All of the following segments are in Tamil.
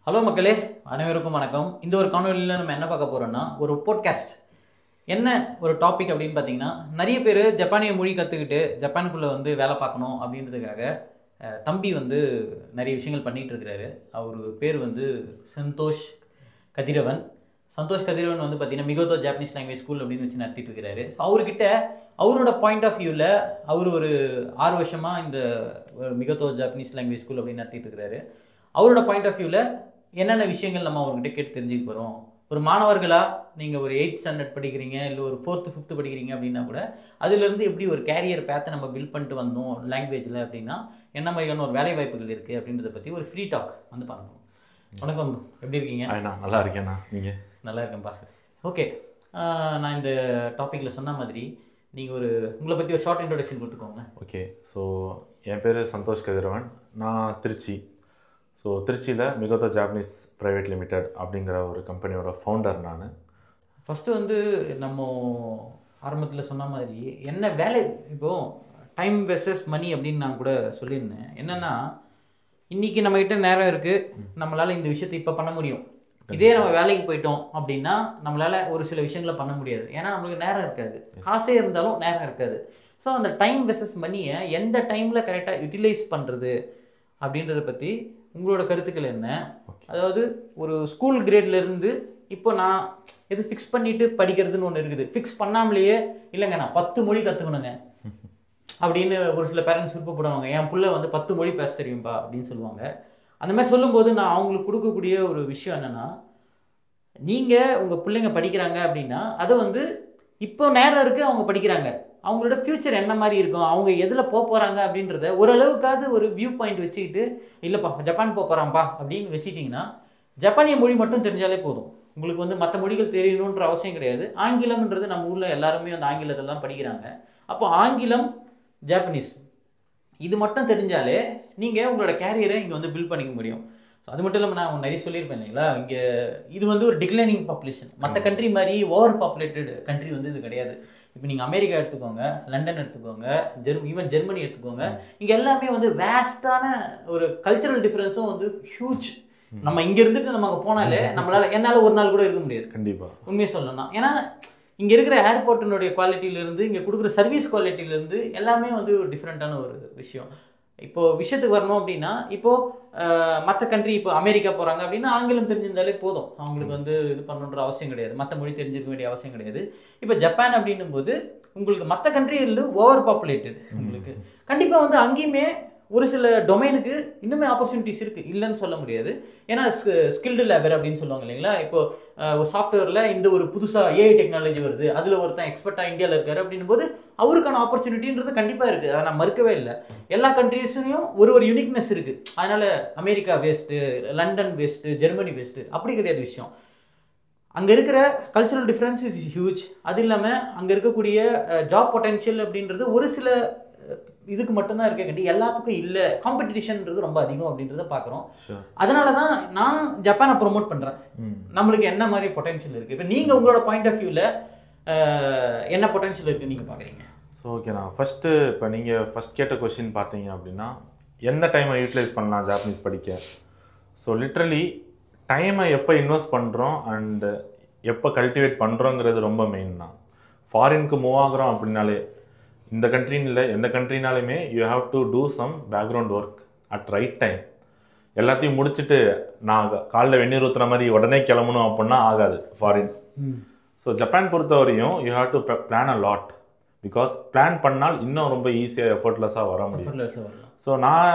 ஹலோ மக்களே, அனைவருக்கும் வணக்கம். இந்த ஒரு காணொலியில் நம்ம என்ன பார்க்க போகிறோம்னா, ஒரு போட்காஸ்ட். என்ன ஒரு டாபிக் அப்படின்னு பார்த்தீங்கன்னா, நிறைய பேர் ஜப்பானிய மொழி கற்றுக்கிட்டு ஜப்பானுக்குள்ளே வேலை பார்க்கணும் அப்படின்றதுக்காக தம்பி நிறைய விஷயங்கள் பண்ணிகிட்டு இருக்கிறாரு. அவர் பேர் சந்தோஷ் கதிரவன். சந்தோஷ் கதிரவன் பார்த்தீங்கன்னா மிகோதோ ஜாப்பனீஸ் லாங்குவேஜ் ஸ்கூல் அப்படின்னு வச்சு நடத்திட்டு இருக்கிறாரு. ஸோ அவர்கிட்ட அவரோட பாயிண்ட் ஆஃப் வியூவில் அவர் ஒரு 6 வருஷமாக இந்த மிகோதோ ஜாப்பனீஸ் லாங்குவேஜ் ஸ்கூல் அப்படின்னு நடத்திட்டு இருக்கிறாரு. அவரோட பாயிண்ட் ஆஃப் வியூவில் என்னென்ன விஷயங்கள் நம்ம அவர்கிட்ட கேட்டு தெரிஞ்சுக்க போகிறோம். ஒரு மாணவர்களாக நீங்கள் ஒரு 8th ஸ்டாண்டர்ட் படிக்கிறீங்க, இல்லை ஒரு 4th 5th படிக்கிறீங்க அப்படின்னா கூட அதுலேருந்து எப்படி ஒரு கேரியர் பேத்தை நம்ம பில்ட் பண்ணிட்டு வந்தோம் லாங்குவேஜில் அப்படின்னா என்ன மாதிரியான ஒரு வேலை வாய்ப்புகள் இருக்குது அப்படின்றத பற்றி ஒரு ஃப்ரீ டாக் பண்ணணும். வணக்கம், எப்படி இருக்கீங்க? நல்லா இருக்கேண்ணா. நீங்கள்? நல்லா இருக்கேன்ப்பா. ஓகே, நான் இந்த டாப்பிக்கில் சொன்ன மாதிரி நீங்கள் உங்களை பற்றி ஒரு ஷார்ட் இன்ட்ரோடக்ஷன் கொடுத்துக்கோங்க. ஓகே, ஸோ என் பேர் சந்தோஷ் கதிரவன். நான் திருச்சி. ஸோ திருச்சியில் மிகோதோ ஜாப்பனீஸ் ப்ரைவேட் லிமிடெட் அப்படிங்கிற ஒரு கம்பெனியோட ஃபவுண்டர் நான். ஃபஸ்ட்டு நம்ம ஆரம்பத்தில் சொன்ன மாதிரி என்ன வேலை, இப்போது டைம் வெர்சஸ் மணி அப்படின்னு நான் கூட சொல்லியிருந்தேன். என்னென்னா, இன்றைக்கி நம்மக்கிட்ட நேரம் இருக்குது, நம்மளால் இந்த விஷயத்தை இப்போ பண்ண முடியும். இதே நம்ம வேலைக்கு போயிட்டோம் அப்படின்னா நம்மளால் ஒரு சில விஷயங்களை பண்ண முடியாது. ஏன்னா நம்மளுக்கு நேரம் இருக்காது, காசே இருந்தாலும் நேரம் இருக்காது. ஸோ அந்த டைம் வெர்சஸ் மணியை எந்த டைமில் கரெக்டாக யூட்டிலைஸ் பண்ணுறது அப்படின்றத பற்றி உங்களோட கருத்துக்கள் என்ன? அதாவது ஒரு ஸ்கூல் கிரேட்லேருந்து இப்போ நான் எது ஃபிக்ஸ் பண்ணிவிட்டு படிக்கிறதுன்னு ஒன்று இருக்குது. ஃபிக்ஸ் பண்ணாமலேயே இல்லைங்க நான் 10 மொழி கற்றுக்கணுங்க அப்படின்னு ஒரு சில பேரண்ட்ஸ் விருப்பப்படுவாங்க. என் பிள்ளை 10 மொழி பேச தெரியும்பா அப்படின்னு சொல்லுவாங்க. அந்த மாதிரி சொல்லும்போது நான் அவங்களுக்கு கொடுக்கக்கூடிய ஒரு விஷயம் என்னென்னா, நீங்கள் உங்கள் பிள்ளைங்க படிக்கிறாங்க அப்படின்னா அதை இப்போ நேரம் இருக்குது, அவங்க படிக்கிறாங்க, அவங்களோட ஃப்யூச்சர் என்ன மாதிரி இருக்கும், அவங்க எதில் போகிறாங்க அப்படின்றத ஓரளவுக்காவது ஒரு வியூ பாயிண்ட் வச்சுக்கிட்டு, இல்லைப்பா ஜப்பான் போகிறான்ப்பா அப்படின்னு வச்சுட்டிங்கன்னா, ஜப்பானிய மொழி மட்டும் தெரிஞ்சாலே போதும். உங்களுக்கு மற்ற மொழிகள் தெரியணுன்ற அவசியம் கிடையாது. ஆங்கிலம்ன்றது நம்ம ஊரில் எல்லாருமே ஆங்கிலத்தெல்லாம் படிக்கிறாங்க. அப்போ ஆங்கிலம், ஜாப்பனீஸ் இது மட்டும் தெரிஞ்சாலே நீங்கள் உங்களோட கேரியரை இங்கே பில்ட் பண்ணிக்க முடியும். அது மட்டும் இல்லாமல் நான் நிறைய சொல்லியிருப்பேன் இல்லைங்களா, இங்கே இது ஒரு டிக்ளைனிங் பாப்புலேஷன். மற்ற கண்ட்ரி மாதிரி ஓவர் பாப்புலேட்டட் கண்ட்ரி இது கிடையாது. இப்போ நீங்கள் அமெரிக்கா எடுத்துக்கோங்க, லண்டன் எடுத்துக்கோங்க, ஈவன் ஜெர்மனி எடுத்துக்கோங்க, இங்கே எல்லாமே வேஸ்டான ஒரு கல்ச்சரல் டிஃப்ரென்ஸும் ஹியூஜ். நம்ம இங்கே இருந்துட்டு நம்ம அங்கே போனாலே என்னால் ஒரு நாள் கூட இருக்க முடியாது. கண்டிப்பாக உண்மையை சொல்லணும்னா, ஏன்னா இங்கே இருக்கிற ஏர்போர்ட்டினுடைய குவாலிட்டியிலேருந்து இங்கே கொடுக்குற சர்வீஸ் குவாலிட்டியிலேருந்து எல்லாமே ஒரு டிஃப்ரெண்ட்டான ஒரு விஷயம். இப்போது விஷயத்துக்கு வரணும் அப்படின்னா, இப்போது மற்ற கண்ட்ரி இப்போ அமெரிக்கா போகிறாங்க அப்படின்னா ஆங்கிலம் தெரிஞ்சிருந்தாலே போதும், அவங்களுக்கு இது பண்ணணுன்ற அவசியம் கிடையாது, மற்ற மொழி தெரிஞ்சிருக்க வேண்டிய அவசியம் கிடையாது. இப்போ ஜப்பான் அப்படின்னும் போது உங்களுக்கு மற்ற கண்ட்ரியில் ஓவர் பாப்புலேட்டட், உங்களுக்கு கண்டிப்பாக அங்கேயுமே ஒரு சில டொமைனுக்கு இன்னுமே ஆப்பர்ச்சுனிட்டிஸ் இருக்குது, இல்லைன்னு சொல்ல முடியாது. ஏன்னா ஸ்கில்டு லேபர் அப்படின்னு சொல்லுவாங்க இல்லைங்களா. இப்போ ஒரு சாஃப்ட்வேரில் இந்த ஒரு புதுசாக ஏஐ டெக்னாலஜி வருது, அதில் ஒருத்தன் எக்ஸ்பர்ட்டாக இந்தியாவில் இருக்காரு அப்படின்னும் போது அவருக்கான ஆப்பர்ச்சுனிட்டின்றது கண்டிப்பாக இருக்குது. அதை நான் மறுக்கவே இல்லை. எல்லா கண்ட்ரீஸ்லையும் ஒரு யூனிக்னஸ் இருக்குது. அதனால் America waste, London waste, Germany waste அப்படி கிடையாது விஷயம். அங்கே இருக்கிற கல்ச்சுரல் டிஃப்ரென்ஸ் இஸ் ஹியூஜ். அது இல்லாமல் அங்கே இருக்கக்கூடிய ஜாப் பொட்டென்ஷியல் அப்படின்றது ஒரு சில இதுக்கு மட்டும்தான் இருக்க கண்டி, எல்லாத்துக்கும் இல்லை. காம்படிஷன்ன்றது ரொம்ப அதிகம் அப்படின்றத பார்க்குறோம். அதனால தான் நான் ஜப்பானை ப்ரொமோட் பண்ணுறேன். நம்மளுக்கு என்ன மாதிரி பொட்டென்ஷியல் இருக்குது, இப்போ நீங்கள் உங்களோட பாயிண்ட் ஆஃப் வியூவில் என்ன பொட்டென்ஷியல் இருக்குன்னு நீங்கள் பார்க்குறீங்க? ஸோ ஓகேண்ணா, ஃபஸ்ட்டு இப்போ நீங்கள் ஃபஸ்ட் கேட்ட கொஸ்டின் பார்த்தீங்க அப்படின்னா, எந்த டைமை யூட்டிலைஸ் பண்ணலாம் ஜாப்பனீஸ் படிக்க. ஸோ லிட்ரலி டைமை எப்போ இன்வெஸ்ட் பண்ணுறோம் அண்டு எப்போ கல்டிவேட் பண்ணுறோங்கிறது ரொம்ப மெயின் தான். ஃபாரினுக்கு மூவ் ஆகுறோம் அப்படின்னாலே, இந்த கண்ட்ரின்னு இல்லை எந்த கண்ட்ரினாலுமே you have to do some background work at right time. எல்லாத்தையும் முடிச்சுட்டு நான் காலைல வெந்நீர் ஊற்றுற மாதிரி உடனே கிளம்பணும் அப்படின்னா ஆகாது ஃபாரின். ஸோ ஜப்பான் பொறுத்தவரையும் you have to plan a lot, because plan பண்ணால் இன்னும் ரொம்ப ஈஸியாக எஃபர்ட்லெஸ்ஸாக வர முடியும். ஸோ நான்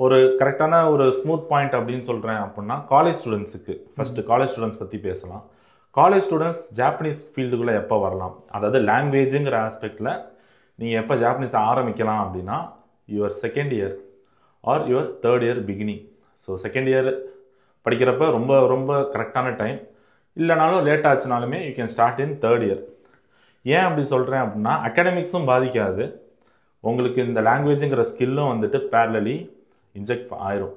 ஒரு கரெக்டான ஒரு ஸ்மூத் பாயிண்ட் அப்படின்னு சொல்கிறேன் அப்படின்னா, காலேஜ் ஸ்டூடெண்ட்ஸுக்கு ஃபஸ்ட்டு காலேஜ் ஸ்டூடெண்ட்ஸ் பற்றி பேசலாம். காலேஜ் ஸ்டூடெண்ட்ஸ் ஜாப்பனீஸ் ஃபீல்டுக்குள்ளே எப்போ வரலாம், அதாவது லாங்குவேஜுங்கிற ஆஸ்பெக்டில் நீங்கள் எப்போ ஜாப்பனீஸ் ஆரம்பிக்கலாம் அப்படின்னா, your second year or your third year beginning. So second year படிக்கிறப்ப ரொம்ப ரொம்ப கரெக்டான டைம். இல்லைனாலும் லேட் ஆச்சுனாலுமே you can start in third year. ஏன் அப்படி சொல்கிறேன் அப்படின்னா, அகாடமிக்ஸும் பாதிக்காது, உங்களுக்கு இந்த லாங்குவேஜுங்கிற ஸ்கில்லும் பேரலலி இன்ஜெக்ட் ஆயிரும்.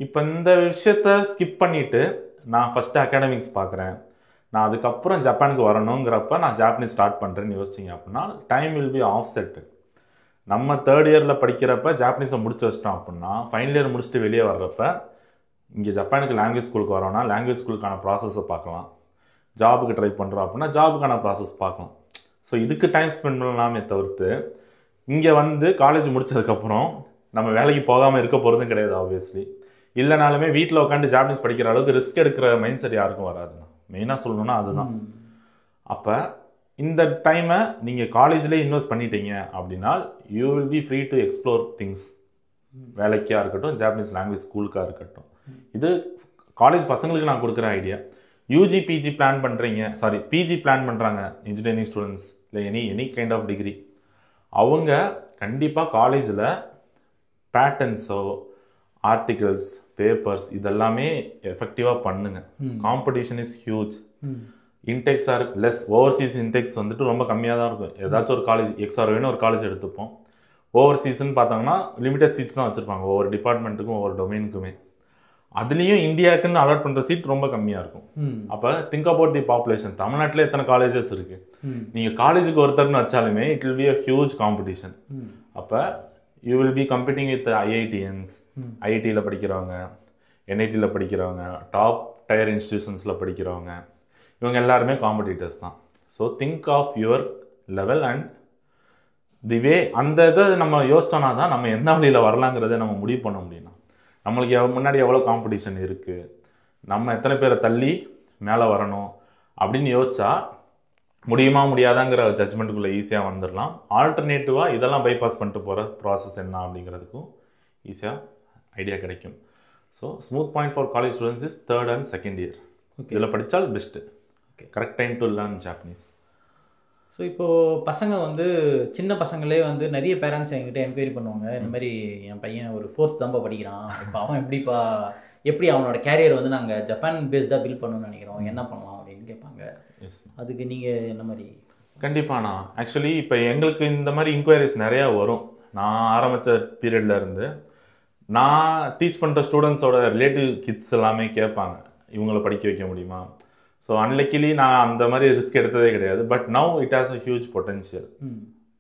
இப்போ இந்த விஷயத்த ஸ்கிப் பண்ணிவிட்டு நான் ஃபஸ்ட்டு அகாடமிக்ஸ் பார்க்குறேன், நான் அதுக்கப்புறம் ஜப்பானுக்கு வரணுங்கிறப்ப நான் ஜாப்பனீஸ் ஸ்டார்ட் பண்ணுறேன்னு யோசிச்சிங்க அப்படின்னா time will be offset. நம்ம தேர்ட் இயரில் படிக்கிறப்ப ஜாப்பனீஸை முடிச்சு வச்சிட்டோம் அப்படின்னா ஃபைனல் இயர் முடிச்சுட்டு வெளியே வர்றப்ப இங்கே ஜப்பானுக்கு லாங்குவேஜ் ஸ்கூலுக்கு வரோம்னா லாங்குவேஜ் ஸ்கூலுக்கான ப்ராசஸை பார்க்கலாம், ஜாபுக்கு ட்ரை பண்ணுறோம் அப்படின்னா ஜாபுக்கான ப்ராசஸ் பார்க்கலாம். ஸோ இதுக்கு டைம் ஸ்பெண்ட் பண்ணலாமே தவிர்த்து இங்கே வந்து காலேஜ் முடிச்சதுக்கப்புறம் நம்ம வேலைக்கு போகாமல் இருக்க போகிறதும் கிடையாது. ஆப்வியஸ்லி இல்லைனாலுமே வீட்டில் உட்காந்து ஜாப்பனீஸ் படிக்கிற அளவுக்கு ரிஸ்க் எடுக்கிற மைண்ட் செட் யாருக்கும் வராதுண்ணா. மெயினாக சொல்லணும்னா அதுதான். அப்போ இந்த டைமை நீங்கள் காலேஜ்லேயே இன்வெஸ்ட் பண்ணிட்டீங்க அப்படின்னா you will B free to explore things. வேலைக்காக இருக்கட்டும், ஜாப்பனீஸ் லாங்குவேஜ் ஸ்கூலுக்காக இருக்கட்டும். இது காலேஜ் பசங்களுக்கு நான் கொடுக்குற ஐடியா. யூஜி பிஜி பிளான் பண்ணுறீங்க, பிஜி பிளான் பண்ணுறாங்க இன்ஜினியரிங் ஸ்டூடெண்ட்ஸ் இல்லை எனி கைண்ட் ஆஃப் டிகிரி, அவங்க கண்டிப்பாக காலேஜில் பேட்டர்ன்ஸோ ஆர்டிகல்ஸ் பேப்பர்ஸ் இதெல்லாமே எஃபெக்டிவாக பண்ணுங்க. Competition is huge. Index are less. Overseas index வந்துட்டு ரொம்ப கம்மியாக தான் இருக்கும். ஏதாச்சும் ஒரு காலேஜ் எக்ஸ்ஆர்வேன்னு ஒரு காலேஜ் எடுத்துப்போம். ஓவர்சீஸ்ன்னு பார்த்தாங்கன்னா லிமிடெட் சீட்ஸ் தான் வச்சுருப்பாங்க ஒவ்வொரு டிபார்ட்மெண்ட்டுக்கும் ஒவ்வொரு டொமைனுக்குமே. அதுலேயும் இந்தியாவுக்குன்னு அலாட் பண்ணுற சீட் ரொம்ப கம்மியாக இருக்கும். அப்போ திங்க் அபவுட் தி பாப்புலேஷன். தமிழ்நாட்டில் எத்தனை காலேஜஸ் இருக்குது, நீங்கள் காலேஜுக்கு ஒருத்தர்னு வச்சாலுமே it will be a huge competition. அப்போ you will be competing with IITians, ஐஐடியில் படிக்கிறவங்க, என்ஐடியில் படிக்கிறவங்க, டாப் டயர் இன்ஸ்டிடியூஷன்ஸில் படிக்கிறவங்க, இவங்க எல்லாருமே காம்படிட்டர்ஸ் தான். So think of your level and the way. அந்த இதை நம்ம யோசிச்சோன்னா தான் நம்ம எந்த வழியில் வரலாங்கிறத நம்ம முடிவு பண்ண முடியும். நம்மளுக்கு முன்னாடி எவ்வளோ காம்படிஷன் இருக்குது, நம்ம எத்தனை பேரை தள்ளி மேலே வரணும் அப்படின்னு யோசிச்சா முடியுமா முடியாதாங்கிற ஜட்ஜ்மெண்ட்டுக்குள்ளே ஈஸியாக வந்துடலாம். ஆல்டர்னேட்டிவாக இதெல்லாம் பைபாஸ் பண்ணிட்டு போகிற ப்ராசஸ் என்ன அப்படிங்கிறதுக்கும் ஈஸியாக ஐடியா கிடைக்கும். So smooth point for college students is 3rd and 2nd year. இதில் படித்தால் best. Correct time to learn Japanese. So இப்போது பசங்க வந்து சின்ன பசங்களே வந்து நிறைய பேரண்ட்ஸ் என்கிட்ட என்கொயரி பண்ணுவாங்க. இந்த மாதிரி என் பையன் ஒரு 4th தான்ப்பா படிக்கிறான், இப்போ அவன் எப்படி அவனோட கேரியர் வந்து நாங்கள் ஜப்பான் பேஸ்டாக பில்ட் பண்ணணும்னு நினைக்கிறோம், என்ன பண்ணலாம் அப்படின்னு கேட்பாங்க. அதுக்கு நீங்கள் என்ன மாதிரி? கண்டிப்பாண்ணா. ஆக்சுவலி இப்போ எங்களுக்கு இந்த மாதிரி இன்கொயரிஸ் நிறையா வரும். நான் ஆரம்பித்த பீரியடில் இருந்து நான் டீச் பண்ணுற ஸ்டூடெண்ட்ஸோட ரிலேட்டிவ் கிட்ஸ் எல்லாமே கேட்பாங்க, இவங்களை படிக்க வைக்க முடியுமா. ஸோ அன்லக்கிலி நான் அந்த மாதிரி ரிஸ்க் எடுத்ததே கிடையாது. But now it has a huge potential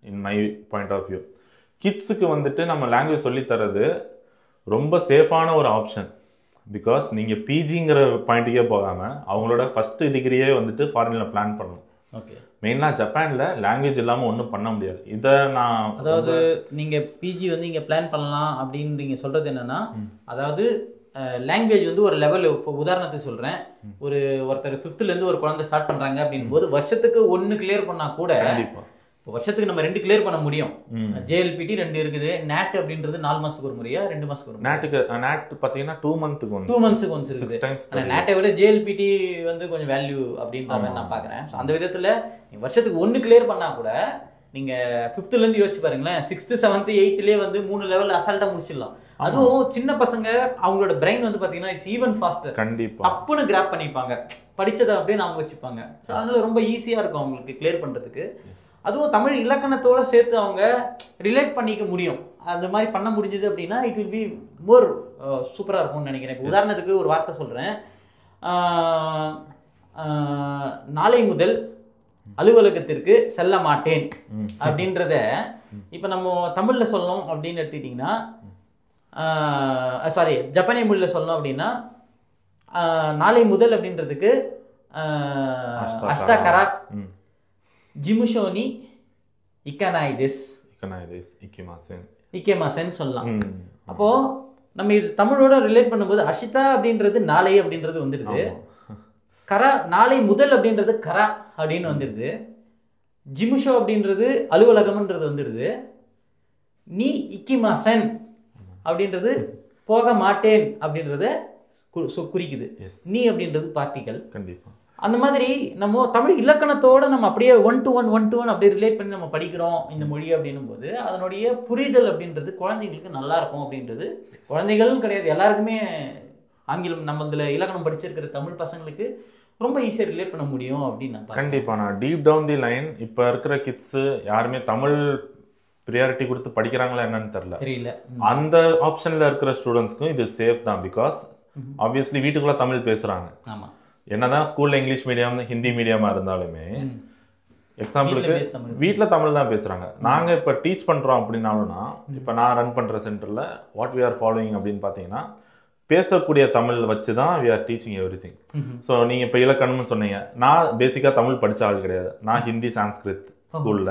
in my point of view. கிட்ஸுக்கு வந்துட்டு நம்ம லாங்குவேஜ் சொல்லித்தரது ரொம்ப சேஃபான ஒரு ஆப்ஷன். பிகாஸ் நீங்கள் பிஜிங்கிற பாயிண்ட்டுக்கே போகாமல் அவங்களோட ஃபஸ்ட்டு டிகிரியே வந்துட்டு ஃபாரினில் பிளான் பண்ணணும். ஓகே. மெயினாக ஜப்பானில் லாங்குவேஜ் இல்லாமல் ஒன்றும் பண்ண முடியாது. இதை நான் அதாவது நீங்கள் பிஜி வந்து இங்கே பிளான் பண்ணலாம் அப்படின்னு நீங்கள் சொல்கிறது என்னென்னா, அதாவது லாங்குவேஜ் வந்து ஒரு லெவல். இப்போ உதாரணத்துக்கு சொல்கிறேன், ஒருத்தர் 5th ஒரு குழந்தை ஸ்டார்ட் பண்ணுறாங்க அப்படின் போது வருஷத்துக்கு 1 கிளியர் பண்ணால் கூட இப்போ வருஷத்துக்கு நம்ம 2 கிளியர் பண்ண முடியும். ஜேஎல்பிடி 2 இருக்குது. நேட் அப்படின்றது 4 மாதத்துக்கு ஒரு முறையா 2 மாதத்துக்கு ஒரு முறை. நேட் பார்த்தீங்கன்னா 2 months ஒன்ஸ் இருக்குது. ஆனால் நேட்டை விட ஜேஎல்பிடி வந்து கொஞ்சம் வேல்யூ அப்படின்ற மாதிரி நான் பார்க்குறேன். ஸோ அந்த விதத்தில் வருஷத்துக்கு 1 கிளியர் பண்ணால் கூட நீங்கள் 5th யோசிச்சு பாருங்களேன், 6th 7th 8th வந்து 3 லெவல் அசால்ட்டாக முடிச்சிடலாம். அதுவும் சின்ன பசங்க அவங்களோட பிரெயின் வந்து பாத்தீங்கன்னா இட்ஸ் ஈவன் ஃபாஸ்டர். கண்டிப்பா அப்பன்னு கிராப் பண்ணிப்பாங்க, படிச்சதை அப்படியே நாம வச்சுப்பாங்க. அதனால ரொம்ப ஈஸியா இருக்கும் அவங்களுக்கு கிளியர் பண்றதுக்கு. அதுவும் தமிழ் இலக்கணத்தோட சேர்த்து அவங்க ரிலேட் பண்ணிக்க முடியும். அந்த மாதிரி பண்ண முடிஞ்சது அப்படின்னா இட் வில் பி மோர் சூப்பரா இருக்கும்னு நினைக்கிறேன். இப்போ உதாரணத்துக்கு ஒரு வார்த்தை சொல்றேன், நாளை முதல் அலுவலகத்திற்கு செல்ல மாட்டேன் அப்படின்றத இப்ப நம்ம தமிழ்ல சொல்லணும் அப்படின்னு எடுத்துக்கிட்டீங்கன்னா, ஜப்பானிய மொழியில சொல்லணும் அப்படின்னா, நாளை முதல் அப்படின்றதுக்கு அஷ்டா கரா ஜிமுஷோனி இக்கனாய் திஸ் இக்கேமாசன் சொல்லலாம். அப்போ நம்ம இது தமிழோட ரிலேட் பண்ணும்போது அஷிதா அப்படின்றது நாளை அப்படின்றது வந்துடுது, கரா நாளை முதல் அப்படின்றது கரா அப்படின்னு வந்துடுது, ஜிமுஷோ அப்படின்றது அலுவலகம்ன்றது வந்துடுது, நீ இக்கிமாசன் அப்படின்றது போக மாட்டேன் அப்படின்றத குறிக்குது. நீ அப்படின்றது பார்ட்டிகல். கண்டிப்பா அந்த மாதிரி நம்ம தமிழ் இலக்கணத்தோட நம்ம அப்படியே 1 to 1 அப்படியே ரிலேட் பண்ணி நம்ம படிக்கிறோம் இந்த மொழி அப்படின்னும் போது அதனுடைய புரிதல் அப்படின்றது குழந்தைங்களுக்கு நல்லா இருக்கும் அப்படின்றது. குழந்தைகளும் கிடையாது, எல்லாருக்குமே ஆங்கிலம் நம்ம இதுல இலக்கணம் படிச்சிருக்கிற தமிழ் பசங்களுக்கு ரொம்ப ஈஸியாக ரிலேட் பண்ண முடியும் அப்படின்னு நான் கண்டிப்பா. நான் டீப் டவுன் தி லைன் இப்போ இருக்கிற கிட்ஸ் யாருமே தமிழ் ப்ரியாரிட்டி கொடுத்து படிக்கிறாங்களா என்னன்னு தெரியல. அந்த ஆப்ஷன்ல இருக்கிற ஸ்டூடெண்ட்ஸ்க்கும் இது சேஃப் தான். பிகாஸ் ஆப்வியஸ்லி வீட்டுக்குள்ள தமிழ் பேசுறாங்க. என்னதான் ஸ்கூல்ல இங்கிலீஷ் மீடியம் ஹிந்தி மீடியமா இருந்தாலுமே எக்ஸாம்பிளுக்கு வீட்டுல தமிழ் தான் பேசுறாங்க. நாங்க இப்ப டீச் பண்றோம் அப்படின்னாலும்னா, இப்ப நான் ரன் பண்ற சென்டர்ல வாட் வி ஆர் ஃபாலோயிங் அப்படின்னு பாத்தீங்கன்னா, பேசக்கூடிய தமிழ் வச்சு தான் we are teaching everything. So நீங்கள் இப்போ இலக்கணம்னு சொன்னீங்க, நான் பேசிக்காக தமிழ் படித்த ஆள் கிடையாது. நான் ஹிந்தி சான்ஸ்கிரிட் ஸ்கூலில்,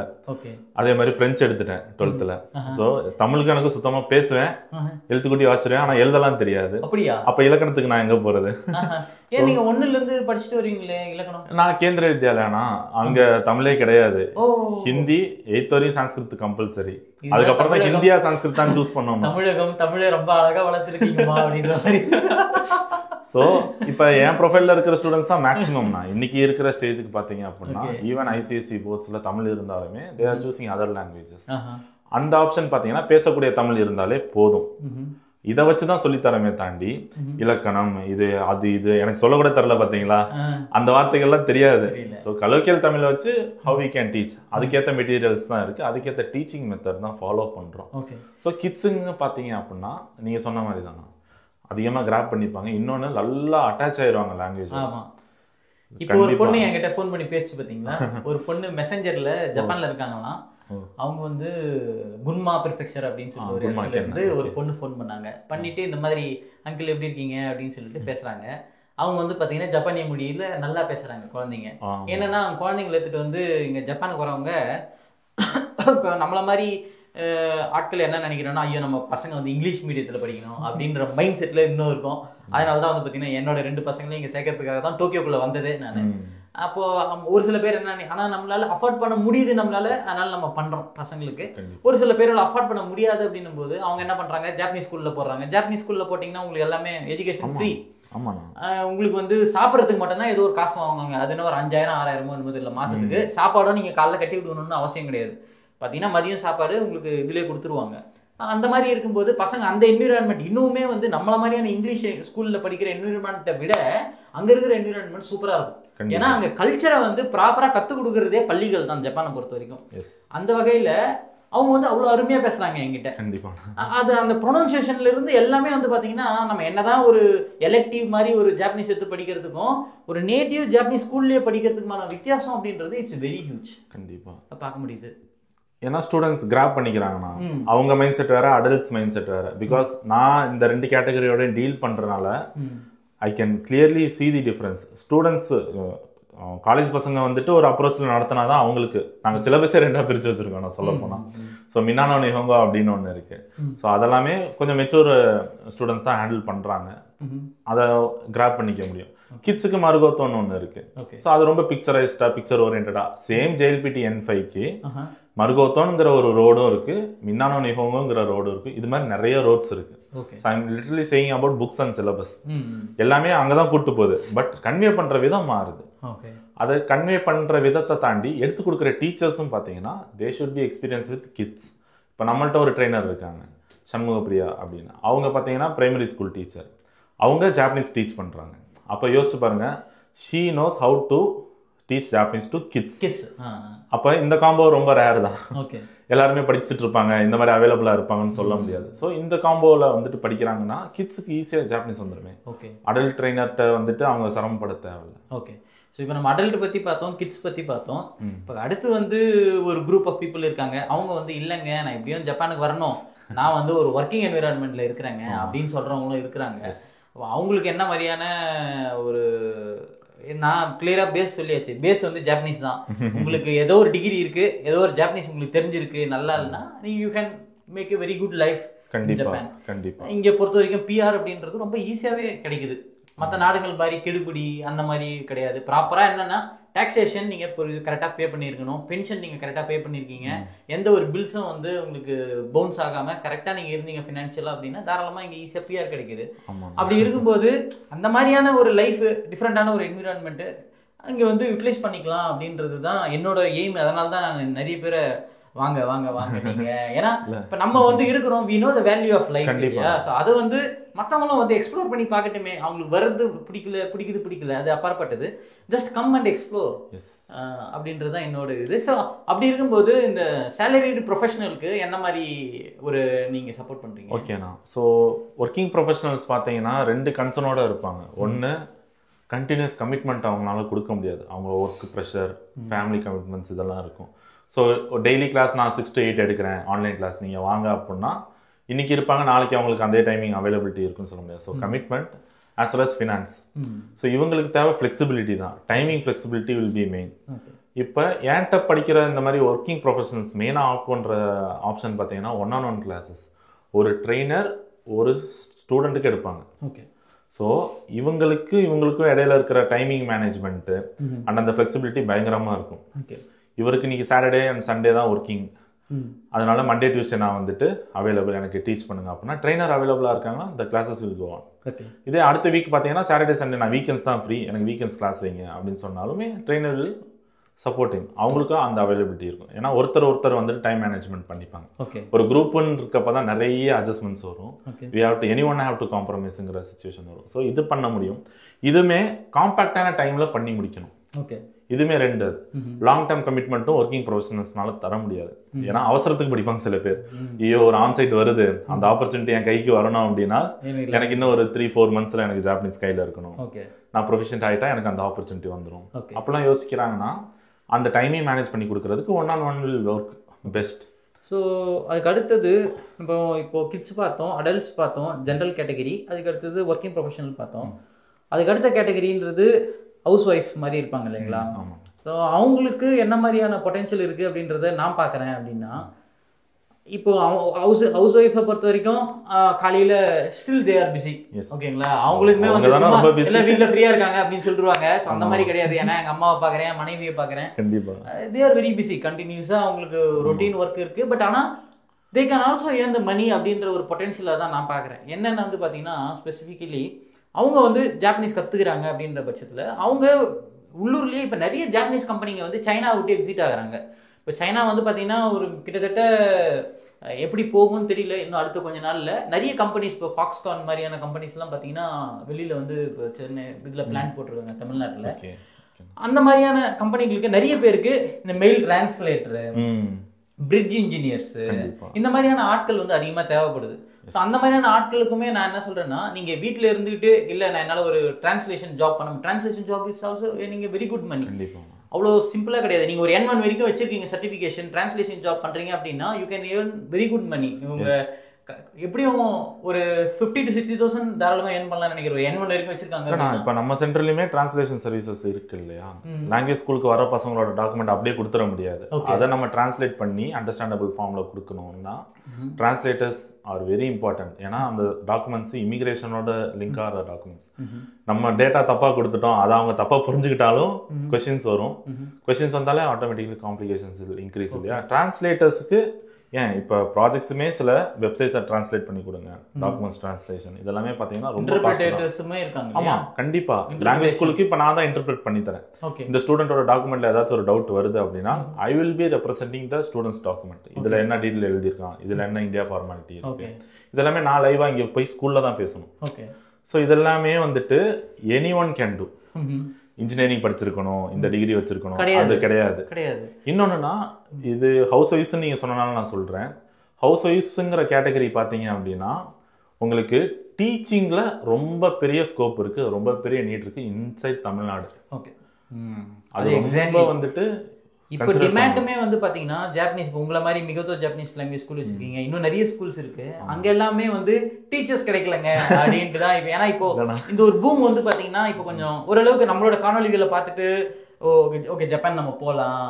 அதே மாதிரி ஃப்ரெஞ்சு எடுத்துட்டேன் 12th. ஸோ தமிழுக்கு எனக்கு சுத்தமாக பேசுவேன், எழுத்துக்குட்டி வாச்சிருவேன், ஆனால் எழுதலாம் தெரியாது. அப்போ இலக்கணத்துக்கு நான் எங்கே போகிறது? ஏன் நீங்க 1ல இருந்து படிச்சுட்டு வரீங்களே இலக்கணம்? நான் கேந்திர வித்யாலயானா அங்க தமிழே கிடையாது. ஹிந்தி 8th வரையும் சான்ஸ்கிரிட் கம்பல்சரி. அதுக்கப்புறம் தான் ஹிந்தியா சான்ஸ்கிரிட் தான் சூஸ் பண்ணோம். தமிழை ரொம்ப அழகா வளர்த்துருக்கீங்கம்மா அப்படின்ற மாதிரி. ஸோ இப்போ என் ப்ரொஃபைலில் இருக்கிற ஸ்டூடெண்ட்ஸ் தான் மேக்ஸிமம். நான் இன்னைக்கு இருக்கிற ஸ்டேஜுக்கு பார்த்தீங்க அப்படின்னா ஈவன் ஐசிஎஸ்சி போர்ட்ஸில் தமிழ் இருந்தாலுமே they are choosing other languages. அந்த ஆப்ஷன் பார்த்தீங்கன்னா பேசக்கூடிய தமிழ் இருந்தாலே போதும். இதை வச்சுதான் சொல்லித்தரமே தாண்டி இலக்கணம் இது அது இது எனக்கு சொல்ல கூட தரல. பாத்தீங்களா, அந்த வார்த்தைகள்லாம் தெரியாது. ஸோ கலோக்கியல் தமிழை வச்சு ஹவ் வி கேன் டீச், அதுக்கேற்ற மெட்டீரியல்ஸ் தான் இருக்கு, அதுக்கேற்ற டீச்சிங் மெத்தட் தான் ஃபாலோ பண்றோம். ஸோ கிட்ஸுங்க பாத்தீங்க அப்படின்னா நீங்க சொன்ன மாதிரி தானா அதிகமா கிராப் பண்ணிப்பாங்க. இன்னொன்னு நல்லா அட்டாச் ஆயிடுவாங்க லாங்குவேஜ். இப்போ ஒரு பொண்ணு என்கிட்ட ஃபோன் பண்ணி பேசிச்சு பாத்தீங்களா, ஒரு பொண்ணு மெசஞ்சர்ல ஜப்பான்ல இருக்காங்களாம். அவங்க வந்து குன்மா ப்ரிஃபெக்சர் அப்படின்னு சொல்லி ஒரு இடத்துல இருந்து ஒரு பொண்ணு ஃபோன் பண்ணாங்க. பண்ணிட்டு இந்த மாதிரி அங்கிள் எப்படி இருக்கீங்க அப்படின்னு சொல்லிட்டு பேசுறாங்க. அவங்க வந்து பாத்தீங்கன்னா ஜப்பானிய மொழியில நல்லா பேசுறாங்க குழந்தைங்க. என்னன்னா குழந்தைங்களை எடுத்துட்டு வந்து இங்க ஜப்பானுக்கு வரவங்க இப்போ நம்மள மாதிரி ஆட்கள் என்ன நினைக்கிறோம்னா, ஐயோ நம்ம பசங்க வந்து இங்கிலீஷ் மீடியத்தில் படிக்கணும் அப்படின்ற மைண்ட் செட்டில் இன்னும் இருக்கும். அதனால தான் வந்து பார்த்தீங்கன்னா என்னோட 2 பசங்களையும் இங்கே சேர்க்கறதுக்காக தான் டோக்கியோக்குள்ளே வந்ததே நான். அப்போ ஒரு சில பேர் என்ன, ஆனால் நம்மளால அஃபோர்ட் பண்ண முடியுது நம்மளால, அதனால நம்ம பண்றோம் பசங்களுக்கு. ஒரு சில பேரால் அஃபோர்ட் பண்ண முடியாது அப்படின்னும் போது அவங்க என்ன பண்றாங்க, ஜாப்பனீஸ் ஸ்கூல்ல போடுறாங்க. ஜாப்பனீஸ் ஸ்கூல்ல போட்டீங்கன்னா உங்களுக்கு எல்லாமே எஜுகேஷன் ஃப்ரீ. உங்களுக்கு வந்து சாப்பிட்றதுக்கு மட்டும்தான் ஏதோ ஒரு காசு வாங்குவாங்க. அது என்ன ஒரு 5000 6000 என்பது இல்லை மாசத்துக்கு. சாப்பாடும் நீங்க காலைல கட்டி விடணும்னு அவசியம் கிடையாது. பார்த்தீங்கன்னா மதியம் சாப்பாடு உங்களுக்கு இதுலேயே கொடுத்துருவாங்க. அந்த மாதிரி இருக்கும்போது பசங்க அந்த என்விரான்மெண்ட் இன்னுமே வந்து நம்மள மாதிரியான இங்கிலீஷ் ஸ்கூலில் படிக்கிற என்விரான்மெண்ட்டை விட அங்கே இருக்கிற என்விரான்மெண்ட் சூப்பராக இருக்கும். ஏன்னா அங்கே கல்ச்சரை வந்து ப்ராப்பராக கற்றுக் கொடுக்குறதே பள்ளிகள் தான் ஜப்பானை பொறுத்த வரைக்கும். அந்த வகையில் அவங்க வந்து அவ்வளோ அருமையாக பேசுகிறாங்க என்கிட்ட. அது அந்த ப்ரொனன்சியேஷன்ல இருந்து எல்லாமே வந்து பார்த்தீங்கன்னா நம்ம என்னதான் ஒரு எலெக்டிவ் மாதிரி ஒரு ஜாப்பனீஸ் எடுத்து படிக்கிறதுக்கும் ஒரு நேட்டிவ் ஜாப்பனீஸ் ஸ்கூல்லேயே படிக்கிறதுக்குமான வித்தியாசம் அப்படின்றது இட்ஸ் வெரி ஹியூஜ். கண்டிப்பாக பார்க்க முடியுது. ஏன்னா ஸ்டூடெண்ட்ஸ் கிராப் பண்ணிக்கிறாங்கண்ணா, அவங்க மைண்ட் செட் வேற, அடல்ட்ஸ் மைண்ட் செட் வேற. பிகாஸ் நான் இந்த 2 கேட்டகரியோட டீல் பண்றதுனால I can clearly see the difference. Students college பசங்க வந்துட்டு ஒரு அப்ரோச்சில் நடத்தினாதான் அவங்களுக்கு நாங்கள் சிலபஸே 2ஆக பிரித்து வச்சிருக்கோம் நான் சொல்ல போனால். ஸோ மினானோ நிஹோங்கோ அப்படின்னு ஒன்று இருக்கு. ஸோ அதெல்லாமே கொஞ்சம் மெச்சூர் ஸ்டூடெண்ட்ஸ் தான் ஹேண்டில் பண்ணுறாங்க, அதை கிராப் பண்ணிக்க முடியும். கிட்ஸுக்கு மருகோத்தோன்னு ஒன்று இருக்கு. ஸோ அது ரொம்ப பிக்சரைஸ்டா, பிக்சர் ஓரியன்டா. சேம் JLPT N5க்கு மருகோத்தோன்ங்கிற ஒரு ரோடும் இருக்கு, மின்னானோ நிஹோங்கோங்கிற ரோடும் இருக்கு. இது மாதிரி நிறைய ரோட்ஸ் இருக்கு. I'm literally saying about books and syllabus. எல்லாமே அங்கதான் கூட்டு போகுது. பட் கன்வே பண்ற விதம் மாறுது. அதை கன்வே பண்ற விதத்தை தாண்டி எடுத்து கொடுக்குற டீச்சர்ஸும் பார்த்தீங்கன்னா they should be experienced with kids. இப்போ நம்மள்ட்ட ஒரு ட்ரெயினர் இருக்காங்க சண்முகப்பிரியா அப்படின்னு. அவங்க பார்த்தீங்கன்னா பிரைமரி ஸ்கூல் டீச்சர். அவங்க ஜாப்பனீஸ் டீச் பண்றாங்க. அப்போ யோசிச்சு பாருங்க, she knows how to teach Japanese to kids. அப்போ இந்த காம்போ ரொம்ப ரேர் தான். எல்லாருமே படிச்சுட்டு இருப்பாங்க, இந்த மாதிரி அவைலபிளா இருப்பாங்கன்னு சொல்ல முடியாது. ஸோ இந்த காம்போவில் வந்துட்டு படிக்கிறாங்கன்னா கிட்ஸுக்கு ஈஸியாக ஜாப்பனீஸ் வந்துடுமே. அடல்ட் ட்ரெயினர்கிட்ட வந்துட்டு அவங்க சிரமப்பட தேவையில்லை. ஓகே, ஸோ இப்போ நம்ம அடல்ட் பற்றி பார்த்தோம், கிட்ஸ் பற்றி பார்த்தோம். இப்போ அடுத்து வந்து ஒரு குரூப் ஆஃப் பீப்புள் இருக்காங்க. அவங்க வந்து இல்லைங்க நான் எப்படியும் ஜப்பானுக்கு வரணும், நான் வந்து ஒரு ஒர்க்கிங் என்விரான்மெண்ட்ல இருக்கிறேங்க அப்படின்னு சொல்றவங்களும் இருக்கிறாங்க. அவங்களுக்கு என்ன மாதிரியான ஒரு, நான் கிளியரா பேஸ் சொல்லியாச்சு, பேஸ் வந்து ஜாப்பனீஸ் தான். உங்களுக்கு ஏதோ ஒரு டிகிரி இருக்கு, ஏதோ ஒரு ஜாப்பனீஸ் உங்களுக்கு தெரிஞ்சிருக்கு, நல்லா இல்லைன்னா you can make a very good life Japan. இங்க பொறுத்த வரைக்கும் PR அப்படின்றது ரொம்ப ஈஸியாவே கிடைக்குது. மற்ற நாடுகள் மாதிரி கெடுபிடி அந்த மாதிரி கிடையாது. ப்ராப்பரா என்னன்னா டாக்ஸேஷன் நீங்க கரெக்டாக பே பண்ணியிருக்கணும், பென்ஷன் நீங்க கரெக்டாக பே பண்ணியிருக்கீங்க, எந்த ஒரு பில்ஸும் வந்து உங்களுக்கு பவுன்ஸ் ஆகாம கரெக்டாக நீங்க இருந்தீங்க ஃபினான்ஷியலா அப்படின்னா தாராளமா இங்க ஈஸியாக PR கிடைக்குது. அப்படி இருக்கும்போது அந்த மாதிரியான ஒரு லைஃப், டிஃப்ரெண்டான ஒரு என்விரான்மெண்ட் அங்கே வந்து யூட்டிலைஸ் பண்ணிக்கலாம் அப்படின்றது தான் என்னோட எய்ம். அதனால தான் நான் நிறைய பேரை வாங்க வாங்க வாங்க நீங்க, ஏன்னா இப்ப நம்ம வந்து இருக்கிறோம், we know the value of life. So அது வந்து மற்றவங்களும் வந்து எக்ஸ்ப்ளோர் பண்ணி பார்க்கட்டுமே. அவங்களுக்கு வர்றது பிடிக்குது அது அப்பாற்பட்டது. ஜஸ்ட் கம் அண்ட் எக்ஸ்ப்ளோர் அப்படின்றது தான் என்னோட இது. ஸோ அப்படி இருக்கும்போது இந்த சேலரிடு ப்ரொஃபஷனலுக்கு என்ன மாதிரி ஒரு நீங்க சப்போர்ட் பண்றீங்க? ஓகேண்ணா, ஸோ ஒர்க்கிங் ப்ரொஃபஷனல்ஸ் பார்த்தீங்கன்னா 2 கன்சர்னோட இருப்பாங்க. ஒன்று கண்டினியூஸ் கமிட்மெண்ட் அவங்களால கொடுக்க முடியாது, அவங்க ஒர்க் ப்ரெஷர், ஃபேமிலி கமிட்மெண்ட்ஸ் இதெல்லாம் இருக்கும். ஸோ டெய்லி கிளாஸ் நான் 6 to 8 எடுக்கிறேன், ஆன்லைன் கிளாஸ் நீங்கள் வாங்க அப்படின்னா இன்னைக்கு இருப்பாங்க, நாளைக்கு அவங்களுக்கு அதே டைமிங் அவைலபிலிட்டி இருக்குன்னு சொல்ல முடியாது. So commitment as well as finance. So இவங்களுக்கு தேவை ஃப்ளெக்சிபிலிட்டி தான். Timing flexibility will be main. இப்போ ஏன்ட்ட படிக்கிற இந்த மாதிரி ஒர்க்கிங் ப்ரொஃபஷனல்ஸ் மெயினாக ஆஃப் பண்ணுற ஆப்ஷன் பார்த்தீங்கன்னா 1-on-1 கிளாஸஸ். ஒரு ட்ரெயினர் ஒரு ஸ்டூடெண்ட்டுக்கு எடுப்பாங்க. ஓகே. ஸோ இவங்களுக்கும் இடையில இருக்கிற டைமிங் மேனேஜ்மெண்ட்டு அண்ட் அந்த ஃப்ளெக்சிபிலிட்டி பயங்கரமாக இருக்கும். ஓகே. இவருக்கு இன்னைக்கு சாட்டர்டே அண்ட் சண்டே தான் ஒர்க்கிங், அதனால மண்டே டியூஸ்டே நான் வந்துட்டு அவைலபிள், எனக்கு டீச் பண்ணுங்க அப்படின்னா ட்ரெயினர் அவைலபிளாக இருக்காங்கன்னா இந்த கிளாஸஸ் வில் கோ ஆன். இதே அடுத்த வீக் பார்த்தீங்கன்னா சாட்டர்டே சண்டே நான் வீக்கெண்ட்ஸ் தான் ஃப்ரீ, எனக்கு வீக்கெண்ட்ஸ் கிளாஸ் வைங்க அப்படின்னு சொன்னாலுமே ட்ரெயினர் வில் சப்போர்ட்டிங். அவங்களுக்கும் அந்த அவைலபிலிட்டி இருக்கும். ஏன்னா ஒருத்தர் வந்துட்டு டைம் மேனேஜ்மெண்ட் பண்ணிப்பாங்க. ஒரு குரூப்னு இருக்கப்போ தான் நிறைய அட்ஜஸ்ட்மெண்ட்ஸ் வரும். We have to anyone have to காம்ப்ரமைஸுங்கிற சிச்சுவேஷன் வரும். ஸோ இது பண்ண முடியும். இதுவுமே காம்பேக்டான டைமில் பண்ணி முடிக்கணும். ஓகே. இதுமே ரெண்டு லாங் டேர்ம் கமிட்மெண்ட்டும் ஒர்க்கிங் ப்ரொஃபஷனல்ஸ்னால தர முடியாது. ஏன்னா அவசரத்துக்கு படிப்பாங்க சில பேர். ஐயோ ஒரு ஆன்சைட் வருது, அந்த ஆப்பர்ச்சுனிட்டி என் கைக்கு வரணும் அப்படின்னா எனக்கு இன்னும் ஒரு 3-4 மந்த்ஸ்ல எனக்கு ஜாப்பனீஸ் கையில் இருக்கணும், நான் ப்ரொஃபஷனல் ஆகிட்டா எனக்கு அந்த ஆப்பர்ச்சுனிட்டி வந்துடும். அப்பெல்லாம் யோசிக்கிறாங்கன்னா அந்த டைமையும் மேனேஜ் பண்ணி கொடுக்கறதுக்கு 1-on-1 will work best. So அதுக்கு அடுத்தது இப்போ கிட்ஸ் பார்த்தோம், அடல்ட்ஸ் பார்த்தோம், ஜென்ரல் கேட்டகரி. அதுக்கு அடுத்தது ஒர்க்கிங் ப்ரொஃபஷனல் பார்த்தோம். அதுக்கு அடுத்த கேட்டகரின்றது ஹவுஸ் ஒய்ஃப் மாதிரி இருப்பாங்க இல்லைங்களா? ஸோ அவங்களுக்கு என்ன மாதிரியான பொட்டென்ஷியல் இருக்குது அப்படின்றத நான் பார்க்குறேன். அப்படின்னா இப்போ ஹவுஸ் ஒய்ஃபை பொறுத்த வரைக்கும் காலையில் ஸ்டில் தே ஆர் பிஸி. ஓகேங்களா? அவங்களுக்குமே வந்து இல்லை வீட்டில் ஃப்ரீயாக இருக்காங்க அப்படின்னு சொல்லிடுவாங்க. ஸோ அந்த மாதிரி கிடையாது. ஏன்னா எங்கள் அம்மாவை பார்க்குறேன், மனைவியை பார்க்குறேன், தே ஆர் வெரி பிஸி. கண்டினியூஸாக அவங்களுக்கு ரொட்டீன் ஒர்க் இருக்குது. பட் ஆனால் they can also earn the money அப்படின்ற ஒரு பொட்டென்ஷியலாக தான் நான் பார்க்குறேன். என்னென்ன வந்து பார்த்தீங்கன்னா ஸ்பெசிஃபிக்கலி அவங்க வந்து ஜாப்பனீஸ் கற்றுக்குறாங்க அப்படின்ற பட்சத்தில் அவங்க உள்ளூர்லேயே இப்போ நிறைய ஜாப்பனீஸ் கம்பெனிங்க வந்து சைனா விட்டு எக்ஸிட் ஆகுறாங்க. இப்போ சைனா வந்து பார்த்தீங்கன்னா ஒரு கிட்டத்தட்ட எப்படி போகும்னு தெரியல. இன்னும் அடுத்த கொஞ்ச நாளில் நிறைய கம்பெனிஸ், இப்போ ஃபாக்ஸ்கான் மாதிரியான கம்பெனிஸ்லாம் பார்த்தீங்கன்னா வெளியில் வந்து இப்போ சென்னை இதில் பிளான் போட்டிருக்காங்க தமிழ்நாட்டில். அந்த மாதிரியான கம்பெனிகளுக்கு நிறைய பேருக்கு இந்த மெயில் டிரான்ஸ்லேட்டரு, பிரிட்ஜ் இன்ஜினியர்ஸ், இந்த மாதிரியான ஆட்கள் வந்து அதிகமாக தேவைப்படுது. ஸோ அந்த மாதிரியான ஆட்களுக்குமே நான் என்ன சொல்றேன்னா, நீங்க வீட்டில் இருந்துகிட்டு இல்லை நான் என்னால் ஒரு டிரான்ஸ்லேஷன் ஜாப் பண்ண, டிரான்ஸ்லேஷன் ஜாப் இட்ஸ் ஆல்சோ நீங்கள் வெரி குட் மணி. அவ்வளோ சிம்பிளாக கிடையாது. நீங்கள் ஒரு N1 வரைக்கும் வச்சிருக்கீங்க சர்டிஃபிகேஷன், டிரான்ஸ்லேஷன் ஜாப் பண்ணுறீங்க அப்படின்னா you can earn very good money. இவங்க எப்படியும் ஒரு 50,000 to 60,000 தாராளமாக ஏர்ன் பண்ணலாம்னு நினைக்கிறேன். N1 வரைக்கும் வச்சிருக்காங்க. இப்போ நம்ம சென்டர்லையுமே டிரான்ஸ்லேஷன் சர்வீசஸ் இருக்கு இல்லையா? லாங்குவேஜ் ஸ்கூலுக்கு வர பசங்களோட டாக்குமெண்ட் அப்படியே கொடுத்துட முடியாது. அதை நம்ம டிரான்ஸ்லேட் பண்ணி அண்டர்ஸ்டாண்டபிள் ஃபார்ம்ல கொடுக்கணும்னா டிரான்ஸ்லேட்டர்ஸ் ஆர் வெரி இம்பார்ட்டன்ட். ஏன்னா அந்த டாக்குமெண்ட்ஸ் இமிகிரேஷனோட லிங்க் ஆகிற டாக்குமெண்ட்ஸ். நம்ம டேட்டா தப்பா கொடுத்துட்டோம், அதை அவங்க தப்பா புரிஞ்சுக்கிட்டாலும் கொஸ்டின்ஸ் வரும். கொஸ்டின்ஸ் வந்தாலே ஆட்டோமேட்டிக்கலி காம்ப்ளிகேஷன்ஸ் இன்க்ரீஸ் இல்லையா? டிரான்ஸ்லேட்டர்ஸ்க்கு ஏன் இப்போ ப்ராஜெக்ட்ஸுமே சில வெப்சைட்ஸை டிரான்ஸ்லேட் பண்ணி கொடுங்க, டாக்குமெண்ட்ஸ் டிரான்ஸ்லேஷன் இதெல்லாமே பார்த்தீங்கன்னா ரொம்ப இருக்காங்க. ஆமாம், கண்டிப்பாக லாங்குவேஜ் ஸ்கூலுக்கு இப்போ நான் தான் இன்டர்பிரேட் பண்ணி தரேன். இந்த ஸ்டூடெண்டோட டாக்குமெண்ட்ல ஏதாச்சும் ஒரு டவுட் வருது அப்படின்னா I will be representing the students document. இதில் என்ன டீட்டெயில் எழுதியிருக்கான், இதில் என்ன இந்தியா ஃபார்மாலிட்டி இருக்கு, இதெல்லாமே நான் லைவாக இங்கே போய் ஸ்கூலில் தான் பேசணும். ஸோ இதெல்லாமே வந்துட்டு any one can do. Engineering படிச்சிருக்கணும், இந்த டிகிரி வச்சிருக்கணும், அது கிடையாது. இன்னொன்னுனா இது ஹவுஸ் ஒய்ஃப்ஸ் நீங்க சொன்னனால நான் சொல்றேன். ஹவுஸ் ஒய்ஃப்ஸ்ங்கிற கேட்டகரி பாத்தீங்க அப்படின்னா உங்களுக்கு டீச்சிங்ல ரொம்ப பெரிய ஸ்கோப் இருக்கு, ரொம்ப பெரிய நீட் இருக்கு இன்சைட் தமிழ்நாடு. அது ரொம்ப வந்துட்டு இப்போ டிமாண்டுமே வந்து பாத்தீங்கன்னா ஜாப்பனீஸ், இப்போ உங்களை மாதிரி மிகத்தோ ஜாப்பனீஸ் லாங்குவேஜ் ஸ்கூல் வச்சிருக்கீங்க, இன்னும் நிறைய ஸ்கூல்ஸ் இருக்கு, அங்க எல்லாமே வந்து டீச்சர்ஸ் கிடைக்கலங்க அப்படின்ட்டு தான். இப்போ ஏன்னா இப்போ இந்த ஒரு பூம் வந்து பாத்தீங்கன்னா இப்போ கொஞ்சம் ஓரளவுக்கு நம்மளோட காணொலிகளை பார்த்துட்டு ஓகே ஜப்பான் நம்ம போகலாம்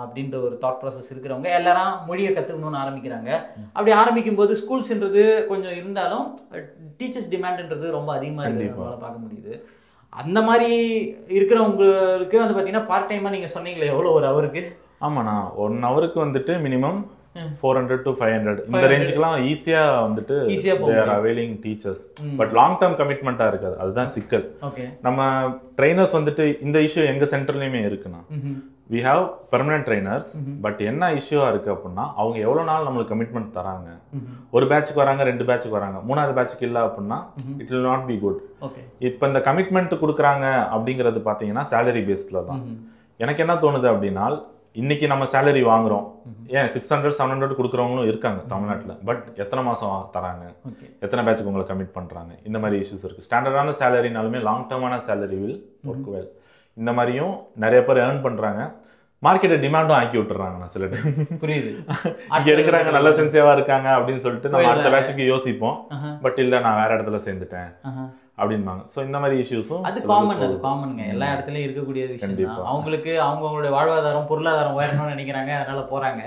அப்படின்ற ஒரு தாட் ப்ராசஸ் இருக்கிறவங்க எல்லாரும் மொழியை கற்றுக்கணும்னு ஆரம்பிக்கிறாங்க. அப்படி ஆரம்பிக்கும் போது ஸ்கூல்ஸ்ன்றது கொஞ்சம் இருந்தாலும் டீச்சர்ஸ் டிமாண்ட்ன்றது ரொம்ப அதிகமாக இருக்கிறவங்களால பார்க்க முடியுது. அந்த மாதிரி இருக்கிறவங்களுக்கு வந்து பார்த்தீங்கன்னா பார்ட் டைமாக நீங்கள் சொன்னீங்களே எவ்வளோ ஒரு ஹவருக்கு? ஆமாண்ணா, 1 ஹவருக்கு வந்துட்டு மினிமம் 400 to 500 இந்த ரேஞ்சுக்குலாம் ஈஸியா வந்துட்டு they are availing teachers. But long term கமிட்மெண்ட்டா இருக்காது, அதுதான் சிக்கல். நம்ம ட்ரைனர்ஸ் வந்துட்டு இந்த இஷ்யூ எங்க சென்டர்லயுமே இருக்குண்ணா. we have permanent trainers, but என்ன இஷ்யூவா இருக்கு அப்படின்னா அவங்க எவ்வளவு நாள் நம்மளுக்கு கமிட்மெண்ட் தராங்க. ஒரு பேட்சுக்கு வராங்க, 2 பேட்சுக்கு வராங்க, 3வது பேட்சுக்கு இல்ல அப்படின்னா it will not be good. இப்ப இந்த கமிட்மெண்ட் கொடுக்குறாங்க அப்படிங்கிறது பாத்தீங்கன்னா சேலரி பேஸ்ட்ல தான். எனக்கு என்ன தோணுது அப்படின்னா இன்னைக்கு நம்ம சேலரி வாங்குறோம், ஏன் 600-700 கொடுக்குறவங்களும் இருக்காங்க தமிழ்நாட்டில். பட் எத்தனை மாசம் தராங்க, எத்தனை பேட்சுக்கு உங்களை கமிட் பண்றாங்க, இந்த மாதிரி இஷ்யூஸ் இருக்கு. ஸ்டாண்டர்டான சேலரினாலுமே லாங் டர்மான சேலரி வில் ஒர்க் வெல். இந்த மாதிரியும் நிறைய பேர் ஏர்ன் பண்றாங்க. மார்க்கெட்டை டிமாண்டும் ஆக்கி விட்டுறாங்க. நான் சில டைம் புரியுது இங்க எடுக்கிறாங்க, நல்ல சென்சிட்டிவா இருக்காங்க அப்படின்னு சொல்லிட்டு நம்ம அடுத்த பேட்சுக்கு யோசிப்போம். பட் இல்ல நான் வேற இடத்துல சேர்ந்துட்டேன் அப்படின்பாங்க. ஸோ இந்த மாதிரி இஷ்யூஸும் அது காமனுங்க, எல்லா இடத்துலயும் இருக்கக்கூடிய விஷயம். அவங்களுக்கு அவங்களுடைய வாழ்வாதாரம் பொருளாதாரம் உயரணும்னு நினைக்கிறாங்க, அதனால போறாங்க.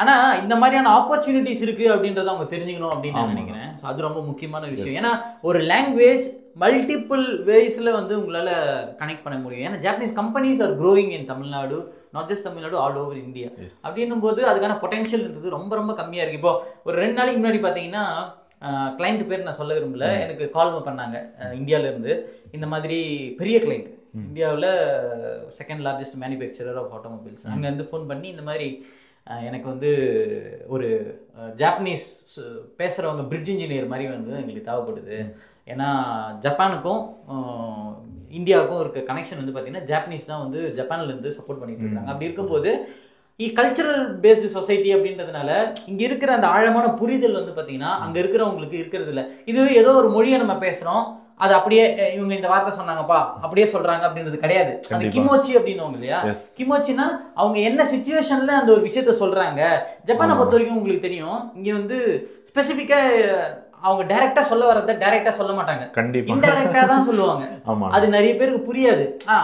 ஆனா இந்த மாதிரியான ஆப்பர்ச்சுனிட்டிஸ் இருக்கு அப்படின்றத அவங்க தெரிஞ்சுக்கணும் அப்படின்னு நான் நினைக்கிறேன். ஸோ அது ரொம்ப முக்கியமான விஷயம். ஏன்னா ஒரு லாங்குவேஜ் மல்டிபிள் வேஸ்ல வந்து உங்களால கனெக்ட் பண்ண முடியும். ஏன்னா Japanese companies are growing in Tamil Nadu, not just Tamil Nadu, all over India. அப்படின்னும் போது அதுக்கான பொட்டன்ஷியல்ன்றது ரொம்ப ரொம்ப கம்மியா இருக்கு. இப்போ ஒரு 2 நாளைக்கு முன்னாடி பாத்தீங்கன்னா கிளைண்ட் பேர் நான் சொல்ல விரும்பல, எனக்கு கால் பண்ணாங்க இந்தியால இருந்து. இந்த மாதிரி பெரிய கிளைண்ட், இந்தியாவில் second largest manufacturer of automobiles, அங்க இருந்து ஃபோன் பண்ணி இந்த மாதிரி எனக்கு வந்து ஒரு ஜாப்பனீஸ் பேசுறவங்க பிரிட்ஜ் இன்ஜினியர் மாதிரி வந்து எங்களுக்கு தேவைப்படுது. ஏன்னா ஜப்பானுக்கும் இந்தியாவுக்கும் இருக்க கனெக்ஷன் வந்து பார்த்தீங்கன்னா ஜாப்பனீஸ் தான் வந்து ஜப்பான்ல இருந்து சப்போர்ட் பண்ணிட்டு இருக்காங்க. அப்படி இருக்கும்போது கல்ச்சரல் பேஸ்டு சொசைட்டி அப்படின்றதுனால இங்க இருக்கிற அந்த ஆழமான புரிதல் வந்து பாத்தீங்கன்னா அங்க இருக்கிறவங்களுக்கு இருக்கிறது இல்லை. இது ஏதோ ஒரு மொழியை நம்ம பேசுறோம், அது அப்படியே இவங்க இந்த வார்த்தை சொன்னாங்கப்பா அப்படியே சொல்றாங்க அப்படின்றது கிடையாது. அது கிமோச்சி அப்படின்னுவாங்க இல்லையா. கிமோச்சினா அவங்க என்ன சிச்சுவேஷன்ல அந்த ஒரு விஷயத்த சொல்றாங்க. ஜப்பானை பொறுத்த வரைக்கும் உங்களுக்கு தெரியும், இங்க வந்து ஸ்பெசிபிக்கா அவங்க டைரக்டா சொல்ல வரத டைரக்டா சொல்ல மாட்டாங்க, இன்டைரக்டா தான் சொல்லுவாங்க. அது நிறைய பேருக்கு புரியாது.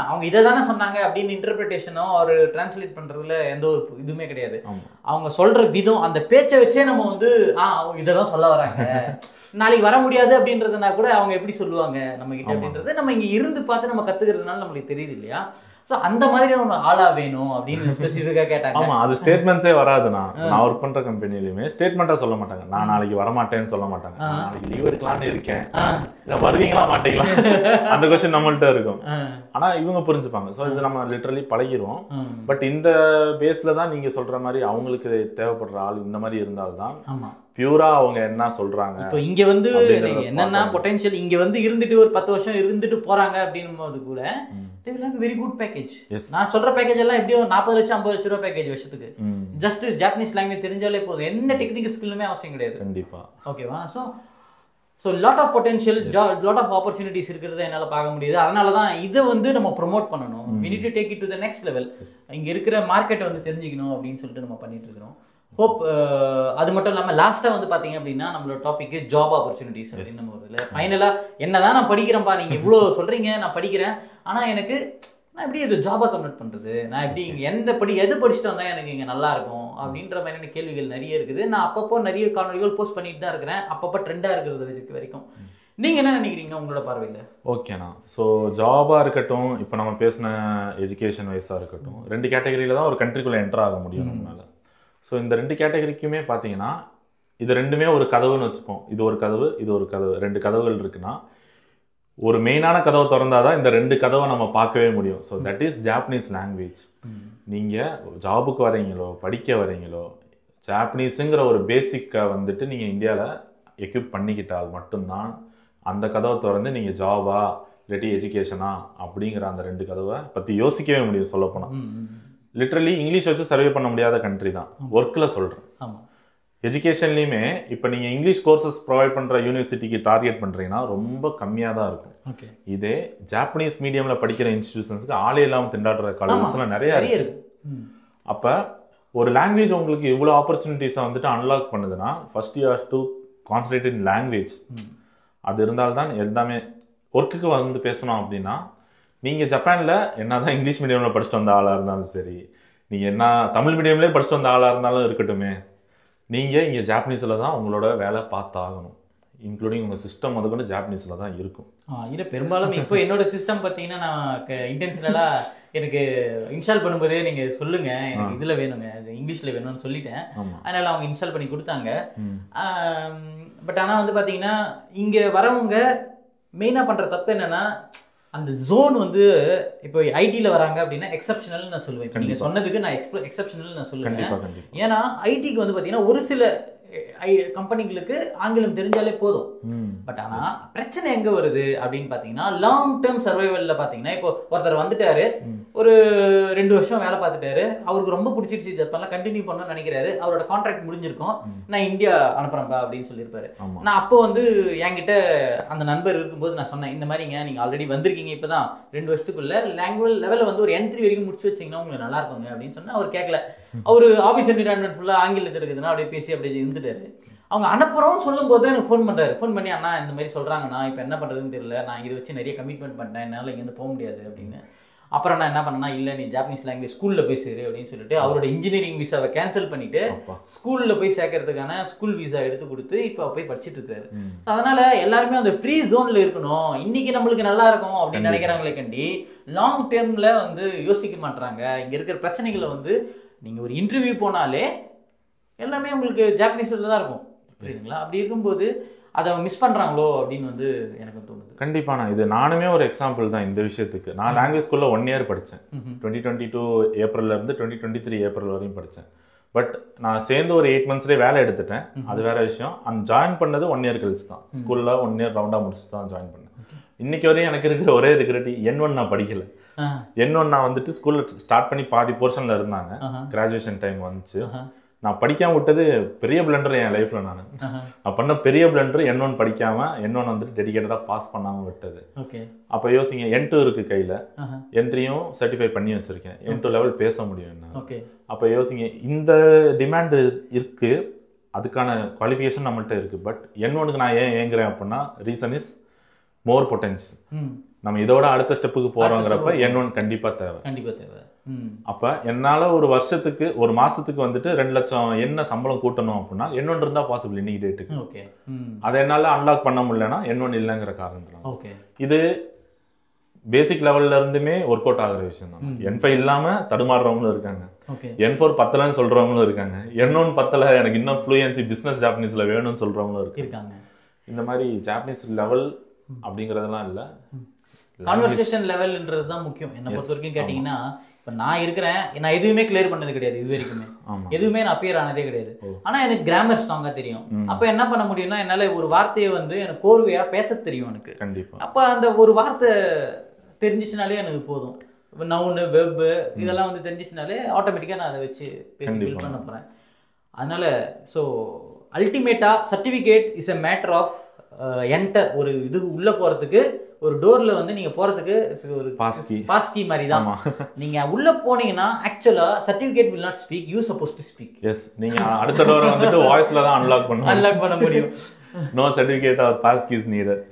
அவங்க இதை தானே சொன்னாங்க அப்படின்னு இன்டர்பிரிட்டேஷனோ ஒரு டிரான்ஸ்லேட் பண்றதுல எந்த ஒரு இதுவுமே கிடையாது. அவங்க சொல்ற விதம், அந்த பேச்சை வச்சே நம்ம வந்து இதைதான் சொல்ல வராங்க, நாளைக்கு வர முடியாது அப்படின்றதுனா கூட அவங்க எப்படி சொல்லுவாங்க நம்ம கிட்ட அப்படின்றது நம்ம இங்க இருந்து பார்த்து நம்ம கத்துக்கிறதுனால நம்மளுக்கு தெரியுது இல்லையா. சோ அந்த மாதிரி ஒன்று ஆளா வேணும் அப்படின்னு ஸ்பெசிஃபிக்கா கேட்டாங்க. ஆமா, அது ஸ்டேட்மெண்ட்ஸே வராதுண்ணா. நான் ஒர்க் பண்ற கம்பெனிலுமே ஸ்டேட்மெண்டா சொல்ல மாட்டாங்க. நான் நாளைக்கு வரமாட்டேன்னு சொல்ல மாட்டாங்க, நாளைக்கு லீவ் எடுக்கலாம்னு இருக்கேன், வருவீங்களா மாட்டீங்களா அந்த கொஸ்டின் நம்மள்ட்ட இருக்கும். ஆனா இவங்க புரிஞ்சுப்பாங்க. ஸோ இது நம்ம லிட்டரலி பழகிடுவோம். பட் இந்த பேஸ்ல தான் நீங்க சொல்ற மாதிரி அவங்களுக்கு தேவைப்படுற ஆள் இந்த மாதிரி இருந்தால்தான் பியூரா அவங்க என்ன சொல்றாங்க. இப்போ இங்க வந்து என்னன்னா பொட்டன்ஷியல் இங்க வந்து இருந்துட்டு ஒரு 10 வருஷம் இருந்துட்டு போறாங்க அப்படின்னும் போது கூட வெரி குட் பேக்கேஜ். நான் சொல்ற பேக்கேஜ் எல்லாம் எப்படியும் 40 லட்சம் 50 லட்சம் ரூபாய் பேக்கேஜ் வருஷத்துக்கு. ஜஸ்ட் ஜாப்பனீஸ் லாங்குவேஜ் தெரிஞ்சாலே போதும், எந்த டெக்னிக்கல் ஸ்கில்லுமே அவசியம் கிடையாது. கண்டிப்பா. ஓகேவா. So lot of potential, lot of opportunities இருக்கிறத என்னால் பார்க்க முடியுது. அதனால தான் இதை வந்து நம்ம ப்ரொமோட் பண்ணணும். we need to take it to the next level. இங்க இருக்கிற மார்க்கெட்டை வந்து தெரிஞ்சுக்கணும் அப்படின்னு சொல்லிட்டு நம்ம பண்ணிட்டு இருக்கிறோம். ஹோப் அது மட்டும் இல்லாமல் லாஸ்ட்டாக வந்து பார்த்தீங்க அப்படின்னா நம்மளோட டாபிக் ஜாப் ஆப்பர்ச்சுனிட்டிஸ் அப்படின்னு போதில் ஃபைனலாக என்னதான் நான் படிக்கிறேன்ப்பா, நீங்கள் இவ்வளோ சொல்கிறீங்க, நான் படிக்கிறேன், ஆனால் எனக்கு நான் எப்படி இது ஜாபாக கன்வெர்ட் பண்ணுறது, நான் எப்படி இங்கே எது படிச்சுட்டு வந்தால் எனக்கு இங்கே நல்லா இருக்கும் அப்படின்ற மாதிரியான கேள்விகள் நிறைய இருக்குது. நான் அப்பப்போ நிறைய காணொலிகள் போஸ்ட் பண்ணிட்டு தான் இருக்கிறேன், அப்பப்போ ட்ரெண்டாக இருக்கிறது வரைக்கும். நீங்கள் என்ன நினைக்கிறீங்க உங்களோட பார்வையில்? ஓகேண்ணா. ஸோ ஜாபாக இருக்கட்டும், இப்போ நம்ம பேசின எஜுகேஷன் வைஸாக இருக்கட்டும், 2 கேட்டகரியில் தான் ஒரு கண்ட்ரிக்குள்ளே என்டர் ஆக முடியும் நம்மளால. ஸோ இந்த 2 கேட்டகரிக்குமே பார்த்தீங்கன்னா இது ரெண்டுமே ஒரு கதவுன்னு வச்சுப்போம். இது ஒரு கதவு, இது ஒரு கதவு, 2 கதவுகள் இருக்குன்னா ஒரு மெயினான கதவை திறந்தாதான் இந்த 2 கதவை நம்ம பார்க்கவே முடியும். So that is Japanese language. நீங்கள் ஜாபுக்கு வரீங்களோ படிக்க வரீங்களோ, ஜாப்பனீஸுங்கிற ஒரு பேசிக்கை வந்துட்டு நீங்கள் இந்தியாவில் எக்யூப் பண்ணிக்கிட்டால் மட்டும்தான் அந்த கதவை திறந்து நீங்கள் ஜாபா இல்லாட்டி எஜுகேஷனா அப்படிங்கிற அந்த 2 கதவை பற்றி யோசிக்கவே முடியும். சொல்லப்போனால் லிட்ரலி இங்கிலீஷ் வச்சு சர்வே பண்ண முடியாத கண்ட்ரி தான் ஒர்க்கில் சொல்கிறேன். எஜுகேஷன்லையுமே இப்போ நீங்கள் இங்கிலீஷ் கோர்சஸ் ப்ரொவைட் பண்ணுற யூனிவர்சிட்டிக்கு டார்கெட் பண்ணுறீங்கன்னா ரொம்ப கம்மியாக தான் இருக்கும். இதே ஜாப்பனீஸ் மீடியமில் படிக்கிற இன்ஸ்டிடியூஷன்ஸுக்கு ஆளே இல்லாமல் திண்டாடுற காலேஜஸ்லாம் நிறையா இருக்கு. அப்போ ஒரு லாங்குவேஜ் உங்களுக்கு இவ்வளோ ஆப்பர்ச்சுனிட்டிஸை வந்துட்டு அன்லாக் பண்ணுதுன்னா first you have to concentrate in language. அது இருந்தால்தான் எல்லாமே ஒர்க்குக்கு வந்து பேசணும். அப்படின்னா நீங்கள் ஜப்பானில் என்ன தான் இங்கிலீஷ் மீடியமில் படிச்சுட்டு வந்த ஆளாக இருந்தாலும் சரி, நீங்கள் என்ன தமிழ் மீடியம்லேயே படிச்சுட்டு வந்த ஆளாக இருந்தாலும் இருக்கட்டுமே, நீங்கள் இங்கே ஜாப்பனீஸில் தான் உங்களோட வேலை பார்த்தாகணும். இன்க்ளூடிங் உங்கள் சிஸ்டம் முதற்கொண்டு ஜாப்பனீஸில் தான் இருக்கும். இல்லை பெரும்பாலும் இப்போ என்னோட சிஸ்டம் பார்த்தீங்கன்னா நான் இன்டென்ஷனலாக எனக்கு இன்ஸ்டால் பண்ணும்போதே நீங்கள் சொல்லுங்கள் எனக்கு இதில் வேணுங்க, இங்கிலீஷில் வேணும்னு சொல்லிட்டேன். அதனால் அவங்க இன்ஸ்டால் பண்ணி கொடுத்தாங்க. பட் ஆனால் வந்து பார்த்தீங்கன்னா இங்கே வரவங்க மெயினாக பண்ணுற தப்பு என்னென்னா அந்த ஜோன் வந்து இப்போ ஐடியில் வராங்க அப்படின்னா எக்ஸப்ஷனல் நான் சொல்லுவேன். இப்போ நீங்கள் சொன்னதுக்கு நான் எக்ஸப்ஷனல் நான் சொல்லுவேன். ஏன்னா ஐடிக்கு வந்து பார்த்தீங்கன்னா ஒரு சில கம்பெனிகளுக்கு ஆங்கிலம் தெரிஞ்சாலே போதும். பட் ஆனா பிரச்சனை எங்க வருது அப்படின்னு பாத்தீங்கன்னா, லாங் டேர்ம் சர்வைவல்ல பாத்தீங்கன்னா, இப்போ ஒருத்தர் வந்துட்டாரு, ஒரு 2 வருஷம் வேலை பார்த்துட்டாரு, அவருக்கு ரொம்ப பிடிச்சிருச்சு, ஜப்பான்ல கண்டினியூ பண்ணணும்னு நினைக்கிறாரு, அவரோட கான்ட்ராக்ட் முடிஞ்சிருக்கும், நான் இந்தியா அனுப்புறேன்பா அப்படின்னு சொல்லியிருப்பாரு. நான் அப்போ வந்து என்கிட்ட அந்த நண்பர் இருக்கும்போது நான் சொன்னேன், இந்த மாதிரிங்க நீங்க ஆல்ரெடி வந்திருக்கீங்க, இப்பதான் 2 வருஷத்துக்குள்ள லாங்குவேஜ் லெவலில் வந்து ஒரு N3 வரைக்கும் முடிச்சு வச்சிங்கன்னா உங்களுக்கு நல்லா இருக்குங்க அப்படின்னு சொன்னா அவர் கேட்கல. அவரு ஆஃபீஸ் என்விரான்மெண்ட் ஃபுல்லா ஆங்கிலத்தில் இருக்குதுன்னா அப்படியே பேசி அப்படியே இருந்துட்டாரு. அவங்க அனுப்புறோம் சொல்லும் போது எனக்கு ஃபோன் பண்றாரு. ஃபோன் பண்ணி, அண்ணா இந்த மாதிரி சொல்றாங்கண்ணா, இப்போ என்ன பண்றதுன்னு தெரியல, நான் இதை வச்சு நிறைய கமிட்மெண்ட் பண்ணிட்டேன், என்னால் இங்கேருந்து போக முடியாது அப்படின்னு. அப்புறம் நான் என்ன பண்ணேன்னா, இல்லை நீ ஜாப்பனீஸ் லாங்குவேஜ் ஸ்கூலில் போய் சேரு அப்படின்னு சொல்லிட்டு அவரோட இன்ஜினியரிங் விசாவை கேன்சல் பண்ணிட்டு ஸ்கூலில் போய் சேர்க்கறதுக்கான ஸ்கூல் விசா எடுத்து கொடுத்து இப்போ போய் படிச்சுட்டு இருக்காரு. அதனால எல்லாருமே அந்த ஃப்ரீ ஜோன்ல இருக்கணும், இன்னைக்கு நம்மளுக்கு நல்லா இருக்கும் அப்படின்னு நினைக்கிறாங்களே கண்டி லாங் டேர்ம்ல வந்து யோசிக்க மாட்டாங்க. இங்க இருக்கிற பிரச்சனைகளை வந்து நீங்க ஒரு இன்டர்வியூ போனாலே எல்லாமே உங்களுக்கு ஜாப்பனீஸ்ல தான் இருக்கும், புரியுதுங்களா? அப்படி இருக்கும்போது அதை மிஸ் பண்றாங்களோ அப்படின்னு வந்து எனக்கு தோணுது. கண்டிப்பா இது நானுமே ஒரு எக்ஸாம்பிள் தான் இந்த விஷயத்துக்கு. நான் லாங்குவேஜ் ஸ்கூல்ல 1 இயர் படித்தேன். 2022 ஏப்ரல்ல இருந்து 2023 ஏப்ரல் வரையும் படித்தேன். பட் நான் சேர்ந்து ஒரு 8 மந்த்ஸ்லேயே வேலை எடுத்துட்டேன், அது வேற விஷயம். அந்த ஜாயின் பண்ணது 1 இயர் கழிச்சு தான். ஸ்கூல்ல 1 இயர் ரவுண்டா முடிச்சு தான் ஜாயின் பண்ணேன். இன்னைக்கு வரையும் எனக்கு இருக்கிற ஒரே ரெக்ரெட், N1 நான் படிக்கல. N1 நான் வந்துட்டு ஸ்கூல்ல ஸ்டார்ட் பண்ணி பாதி போர்ஷன்ல இருந்தாங்க, கிராஜுவேஷன் டைம் வந்துச்சு. நான் படிக்காம விட்டது பெரிய பிளண்டர் என் லைஃப்ல. நான் பண்ண பெரிய பிளண்டர் N1 படிக்காம N1 வந்துட்டு டெடிகேட்டடா பாஸ் பண்ணாம விட்டது. அப்ப யோசிங்க, N2 இருக்கு கையில, N3யும் சர்டிஃபை பண்ணி வச்சிருக்கேன், N2 லெவல் பேச முடியும் என்ன. அப்ப யோசிங்க, இந்த டிமாண்ட் இருக்கு, அதுக்கான குவாலிஃபிகேஷன் நம்மள்ட்ட இருக்கு. பட் N1க்கு நான் ஏன் ஏங்குறேன் அப்படின்னா, ரீசன் இஸ் மோர் பொட்டன்ஷியல். நம்ம இதோட அடுத்த ஸ்டெப்புக்கு போறோங்கிறப்ப N1 கண்டிப்பா தேவை. அப்ப என்னால ஒரு வருஷத்துக்கு ஒரு மாசத்துக்கு வந்துட்டு 2 லட்சம் என்ன சம்பளம் கூட்டணும் அப்படின்னா N1 இருந்தா பாசிபிள் இன்னைக்கு டேட்டுக்கு. அதை என்னால அன்லாக் பண்ண முடியலன்னா N1 இல்லைங்கிற காரணத்துல. இது பேசிக் லெவல்ல இருந்துமே ஒர்க் அவுட் ஆகுற விஷயம் தான். N5 இல்லாம தடுமாறுறவங்களும் இருக்காங்க, N4 பத்தலன்னு சொல்றவங்களும் இருக்காங்க, N1 பத்தல எனக்கு இன்னும் ஃப்ளூயன்சி பிசினஸ் ஜாப்பனீஸ்ல வேணும்னு சொல்றவங்களும் இருக்காங்க. இந்த மாதிரி ஜாப்பனீஸ் லெவல் அப்படிங்கறதெல்லாம் இல்ல, கான்வர்சேஷன் லெவல்ன்றது தான் முக்கியம். என்ன பொறுத்த வரைக்கும் கேட்டீங்கன்னா, இப்ப நான் இருக்கிறேன், நான் எதுவுமே கிளியர் பண்ணது கிடையாது இது வரைக்குமே, எதுவுமே நான் அப்பியர் ஆனதே கிடையாது. ஆனா எனக்கு கிராமர் ஸ்ட்ராங்கா தெரியும். அப்ப என்ன பண்ண முடியும்னா, என்னால ஒரு வார்த்தையை வந்து எனக்கு கோர்வையா பேச தெரியும் எனக்கு. கண்டிப்பா. அப்ப அந்த ஒரு வார்த்தை தெரிஞ்சிச்சுனாலே எனக்கு போதும். நவுனு வெப் இதெல்லாம் வந்து தெரிஞ்சிச்சுனாலே ஆட்டோமேட்டிக்கா நான் அதை வச்சு பேசி பில்ட் பண்ண போறேன். அதனால ஸோ அல்டிமேட்டா certificate is a matter of enter. ஒரு இது உள்ள போறதுக்கு, ஒரு டோர்ல வந்து நீங்க போறதுக்கு ஒரு பாஸ்கி மாதிரி தான். நீங்க உள்ள போனீங்கன்னா ஆக்சுவலா certificate will not speak, you supposed to speak. Yes, நீங்க அடுத்த டோரை வந்துட்டு வாய்ஸ்ல தான் அன்லாக் பண்ண முடியும். No certificate or pass keys needed.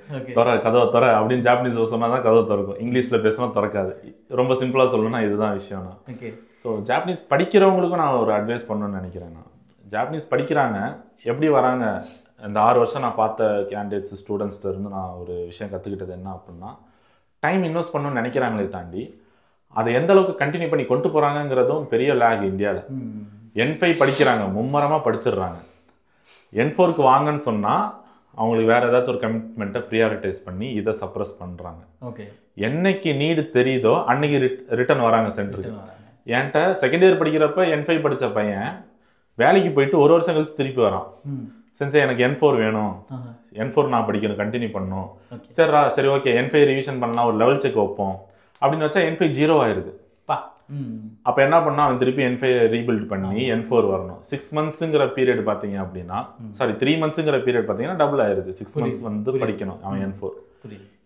கதவை தர அப்படின்னு ஜாப்பனீஸ் சொன்னாதான் கதவை திறக்கும், இங்கிலீஷ்ல பேசினா திறக்காது. ரொம்ப சிம்பிளா சொல்லணும்னா இதுதான் விஷயம். ஸோ ஜாப்பனீஸ் படிக்கிறவங்களுக்கும் நான் ஒரு அட்வைஸ் பண்ணணும்னு நினைக்கிறேன். நான் ஜாப்பனீஸ் படிக்கிறாங்க, எப்படி வராங்க, இந்த 6 வருஷம் நான் பார்த்த கேண்டிடேட்ஸ் ஸ்டூடெண்ட்ஸ்ல இருந்து நான் ஒரு விஷயம் கற்றுக்கிட்டது என்ன அப்படின்னா, டைம் இன்வெஸ்ட் பண்ணணும்னு நினைக்கிறாங்களே தாண்டி அதை எந்த அளவுக்கு கண்டினியூ பண்ணி கொண்டு போகிறாங்கிறதும் பெரிய லேக் இந்தியாவில். N5 படிக்கிறாங்க, மும்மரமாக படிச்சிடுறாங்க. N4க்கு வாங்கன்னு சொன்னால் அவங்களுக்கு வேறு ஏதாச்சும் ஒரு கமிட்மெண்ட்டை ப்ரியாரிட்டைஸ் பண்ணி இதை சப்ரஸ் பண்ணுறாங்க. என்னைக்கு நீடு தெரியுதோ அன்னைக்கு ரிட்டர்ன் வராங்க சென்டருக்கு. என்கிட்ட செகண்ட் இயர் படிக்கிறப்ப N5 படித்த பையன் வேலைக்கு போயிட்டு 1 வருஷம் கழிச்சு திருப்பி வரான். சென்சே எனக்கு N4 வேணும், N4 நான் படிக்கணும், கண்டினியூ பண்ணணும். சரி ஓகே, N5 ரிவிஷன் பண்ணலாம், ஒரு லெவல் செக் வைப்போம் அப்படின்னு வச்சா N5 0 ஆயிருது. அப்ப என்ன பண்ணா, அவன் திருப்பி N5 ரீபில்ட் பண்ணி N4 வரணும். 6 மந்த்ஸ்ங்கிற பீரியட் பாத்தீங்க அப்படின்னா, சாரி 3 மந்த்ஸ்ங்கிற பீரியட் பாத்தீங்கன்னா டபுள் ஆயிருது. 6 மந்த்ஸ் வந்து படிக்கணும் அவன் N4.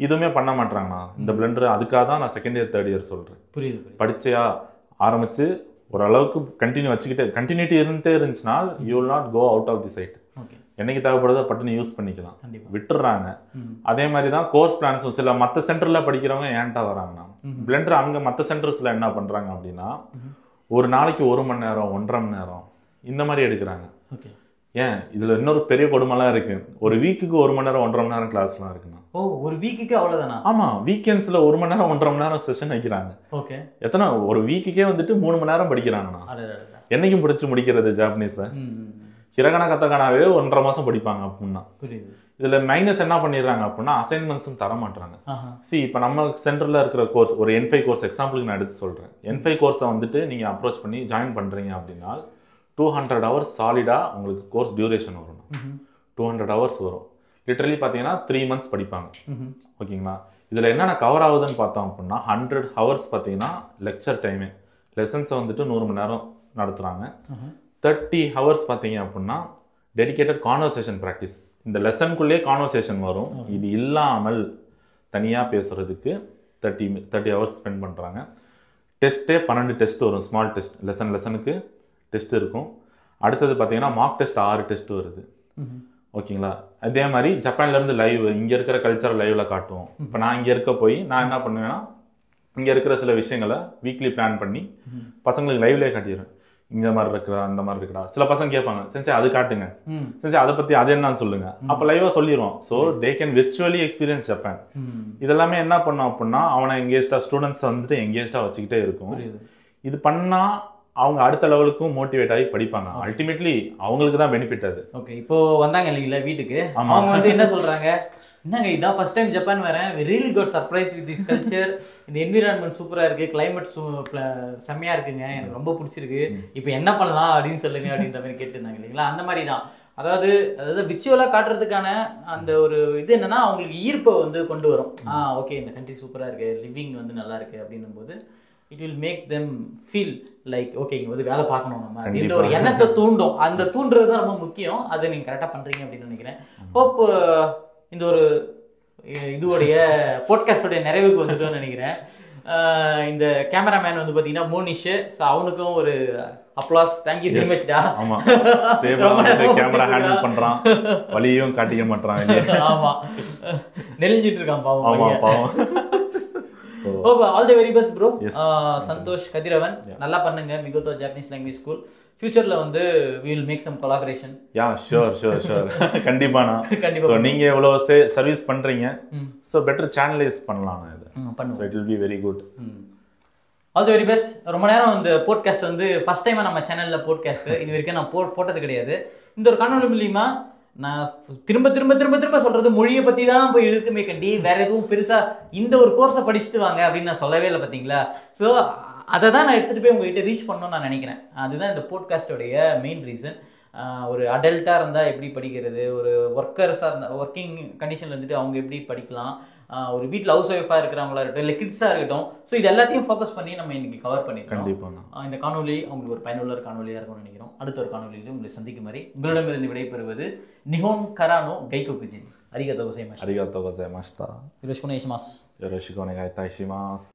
இதுவுமே பண்ண மாட்டாங்கண்ணா இந்த பிளண்டர். அதுக்காக தான் நான் செகண்ட் இயர் தேர்ட் இயர் சொல்றேன். படிச்சியா ஆரம்பிச்சு ஓரளவுக்கு கண்டினியூட்டி இருந்துட்டே இருந்துச்சுன்னா you will not go out of the sight. என்னைக்கு தேவைப்படுதோ பட்டுன்னு யூஸ் பண்ணிக்கலாம், விட்டுறாங்க. அதே மாதிரி தான் கோர்ஸ் பிளான்ஸும் சில மற்ற சென்டர்ல படிக்கிறவங்க ஏன்டா வராங்கன்னா, பிளண்டர் அங்க மற்ற சென்டர்ஸ்ல என்ன பண்றாங்க அப்படின்னா, ஒரு நாளைக்கு 1 மணி நேரம் 1.5 மணி நேரம் இந்த மாதிரி எடுக்கிறாங்க. ஏன் இதுல இன்னொரு பெரிய கொடுமைலாம் இருக்கு, ஒரு வீக்குக்கு 1 மணி நேரம் 1.5 மணி நேரம் கிளாஸ்லாம் இருக்குண்ணா. ஒரு வீக்குக்கு அவ்வளவுதானா? ஆமா, வீக்கெண்ட்ஸ்ல 1 மணி நேரம் 1.5 மணி நேரம் செஷன் வைக்கிறாங்க. எத்தனை ஒரு வீக்குக்கே வந்துட்டு 3 மணி நேரம் படிக்கிறாங்கண்ணா. என்னைக்கும் படிச்சு முடிக்கிறது ஜாப்பனீஸ. ஹிரகனா கத்தகானாவே 1.5 மாசம் படிப்பாங்க அப்படின்னா. இதுல மைனஸ் என்ன பண்ணிடுறாங்க அப்படின்னா, அசைன்மெண்ட்ஸும் தர மாட்டாங்க. இப்ப நம்ம சென்டர்ல இருக்கிற கோர்ஸ், ஒரு N5 கோர்ஸ் எக்ஸாம்பிளுக்கு நான் எடுத்து சொல்றேன். N5 கோர்ஸை வந்துட்டு நீங்க அப்ரோச் பண்ணி ஜாயின் பண்றீங்க அப்படின்னா 200 ஹவர்ஸ் சாலிடாக உங்களுக்கு கோர்ஸ் டியூரேஷன் வரும். 200 ஹவர்ஸ் வரும். லிட்டரலி பார்த்தீங்கன்னா 3 months படிப்பாங்க. ஓகேங்களா? இதில் என்னென்ன கவர் ஆகுதுன்னு பார்த்தோம் அப்படின்னா 100 ஹவர்ஸ் பார்த்தீங்கன்னா லெக்சர் டைமு, லெசன்ஸை வந்துட்டு 100 மணி நேரம் நடத்துகிறாங்க. 30 ஹவர்ஸ் பார்த்தீங்க அப்படின்னா டெடிகேட்டட் கான்வர்சேஷன் ப்ராக்டிஸ். இந்த லெசனுக்குள்ளேயே கான்வர்சேஷன் வரும். இது இல்லாமல் தனியாக பேசுகிறதுக்கு 30 ஹவர்ஸ் ஸ்பெண்ட் பண்ணுறாங்க. டெஸ்ட்டே 12 டெஸ்ட் வரும். ஸ்மால் டெஸ்ட், லெசனுக்கு டெஸ்ட் இருக்கும். அடுத்தது பார்த்தீங்கன்னா மார்க் டெஸ்ட் 6 டெஸ்ட் வருது. ஓகேங்களா? அதே மாதிரி ஜப்பான்லேருந்து லைவ், இங்கே இருக்கிற கல்ச்சர் லைவில் காட்டுவோம். இப்போ நான் இங்கே இருக்க போய் நான் என்ன பண்ணுவேன்னா இங்கே இருக்கிற சில விஷயங்களை வீக்லி பிளான் பண்ணி பசங்களுக்கு லைவ்லேயே காட்டிடுவேன். இந்த மாதிரி இருக்கிறா, அந்த மாதிரி இருக்கா. சில பசங்க கேட்பாங்க, செஞ்சு அது காட்டுங்க, செஞ்சு அதை பற்றி அது என்னன்னு சொல்லுங்க. அப்போ லைவாக சொல்லிடுவோம். So they can virtually experience Japan. இதெல்லாமே என்ன பண்ணோம் அப்படின்னா அவனை எங்கேஜ்டாக, ஸ்டூடெண்ட்ஸ் வந்துட்டு எங்கேஜ்டாக வச்சுக்கிட்டே இருக்கும். இது பண்ணால் அவங்க அடுத்த லெவலுக்கும் மோட்டிவேட் ஆகி படிப்பாங்க. அல்டிமேட்லி அவங்களுக்கு தான் பெனிஃபிட் அது. ஓகே, இப்போ வந்தாங்க இல்லைங்களா வீட்டுக்கு, அவங்க வந்து என்ன சொல்றாங்க, என்னங்க இதான் ஃபர்ஸ்ட் டைம் ஜப்பான் வரேன், really got surprise with this culture, இந்த என்விரான்மெண்ட் சூப்பரா இருக்கு, கிளைமேட் செம்மையா இருக்குங்க, எனக்கு ரொம்ப பிடிச்சிருக்கு, இப்போ என்ன பண்ணலாம் அப்படின்னு சொல்லுங்க அப்படின்ற மாதிரி கேட்டுருந்தாங்க இல்லைங்களா. அந்த மாதிரி தான். அதாவது விர்ச்சுவலாக காட்டுறதுக்கான அந்த ஒரு இது என்னன்னா அவங்களுக்கு ஈர்ப்பை வந்து கொண்டு வரும். ஓகே இந்த கண்ட்ரி சூப்பராக இருக்கு, லிவிங் வந்து நல்லா இருக்கு அப்படின்னும் போது it will make them feel like okay இங்கே வந்து வேலை பார்க்கணும் நம்ம அப்படின்ற ஒரு எண்ணத்தை தூண்டும். அந்த தூண்டுறது தான் ரொம்ப முக்கியம். அதை நீங்கள் கரெக்டாக பண்ணுறீங்க அப்படின்னு நினைக்கிறேன். ஹோப் இந்த ஒரு இதுவுடைய போட்காஸ்டோடைய நிறைவுக்கு வந்துட்டோன்னு நினைக்கிறேன். இந்த கேமராமேன் வந்து பார்த்தீங்கன்னா மோனிஷ், ஸோ அவனுக்கும் ஒரு அப்ளாஸ். Thank you very மச்டா. ஆமா, கேமரா ஹேண்டில் பண்றான், வலியும் காட்டிக்க மாட்டான். ஆமா, நெளிஞ்சிட்டு இருக்கான் பாவம். பாவம். All the very best bro. Santhosh Kathiravan, நல்லா பண்ணுங்க மிகோதோ ஜாப்பனீஸ் லாங்குவேஜ் ஸ்கூல். ஃபியூச்சர்ல வந்து we will make some collaboration. Yeah sure. கண்டிப்பானா. சோ நீங்க எவ்வளவு சர்வீஸ் பண்றீங்க, சோ பெட்டர் சேனலைஸ் பண்ணலாம் இது. So it will be very good. All the very best. ரொம்ப நேரம் இந்த போட்காஸ்ட் வந்து ஃபர்ஸ்ட் டைமா நம்ம சேனல்ல போட்காஸ்ட் இது வரைக்கும் நான் போட்டது கிடையாது. இந்த ஒரு காணொலி மூலியமா நான் திரும்ப திரும்ப திரும்ப திரும்ப சொல்றது மொழியை பத்தி தான் போய் இழுக்குமே கண்டி, வேற எதுவும் பெருசா இந்த ஒரு கோர்ஸை படிச்சுட்டு வாங்க அப்படின்னு நான் சொல்லவே இல்லை பார்த்தீங்களா. ஸோ அதை தான் நான் எடுத்துட்டு போய் உங்ககிட்ட ரீச் பண்ணணும்னு நான் நினைக்கிறேன். அதுதான் இந்த போட்காஸ்டோடைய மெயின் ரீசன். ஒரு அடல்ட்டாக இருந்தால் எப்படி படிக்கிறது, ஒரு ஒர்க்கர்ஸாக இருந்தால் ஒர்க்கிங் கண்டிஷனில் இருந்துட்டு அவங்க எப்படி படிக்கலாம், ஒரு வீட்டில் ஹவுஸ் ஒய்ஃபாக இருக்கிறவங்களா இருக்கட்டும், இல்லை கிட்ஸாக இருக்கட்டும். ஸோ இது எல்லாத்தையும் ஃபோக்கஸ் பண்ணி நம்ம இன்னைக்கு கவர் பண்ணிருக்கோம். இந்த காணொலி உங்களுக்கு ஒரு பயனுள்ள காணொலியாக இருக்கும்னு நினைக்கிறோம். அடுத்த ஒரு காணொலியில் உங்களை சந்திக்கும் மாதிரி உங்களிடமிருந்து விடைபெறுவது நிஹோன் கரானோ கைகோகுஜின். அரிகதோ கோசைமாஷிட்டா. அரிகதோ கோசைமாஷிட்டா. யோரோஷிகோ ஓனேகாய் ஷிமாசு. யோரோஷிகோ ஓனேகாய் ஷிமாசு.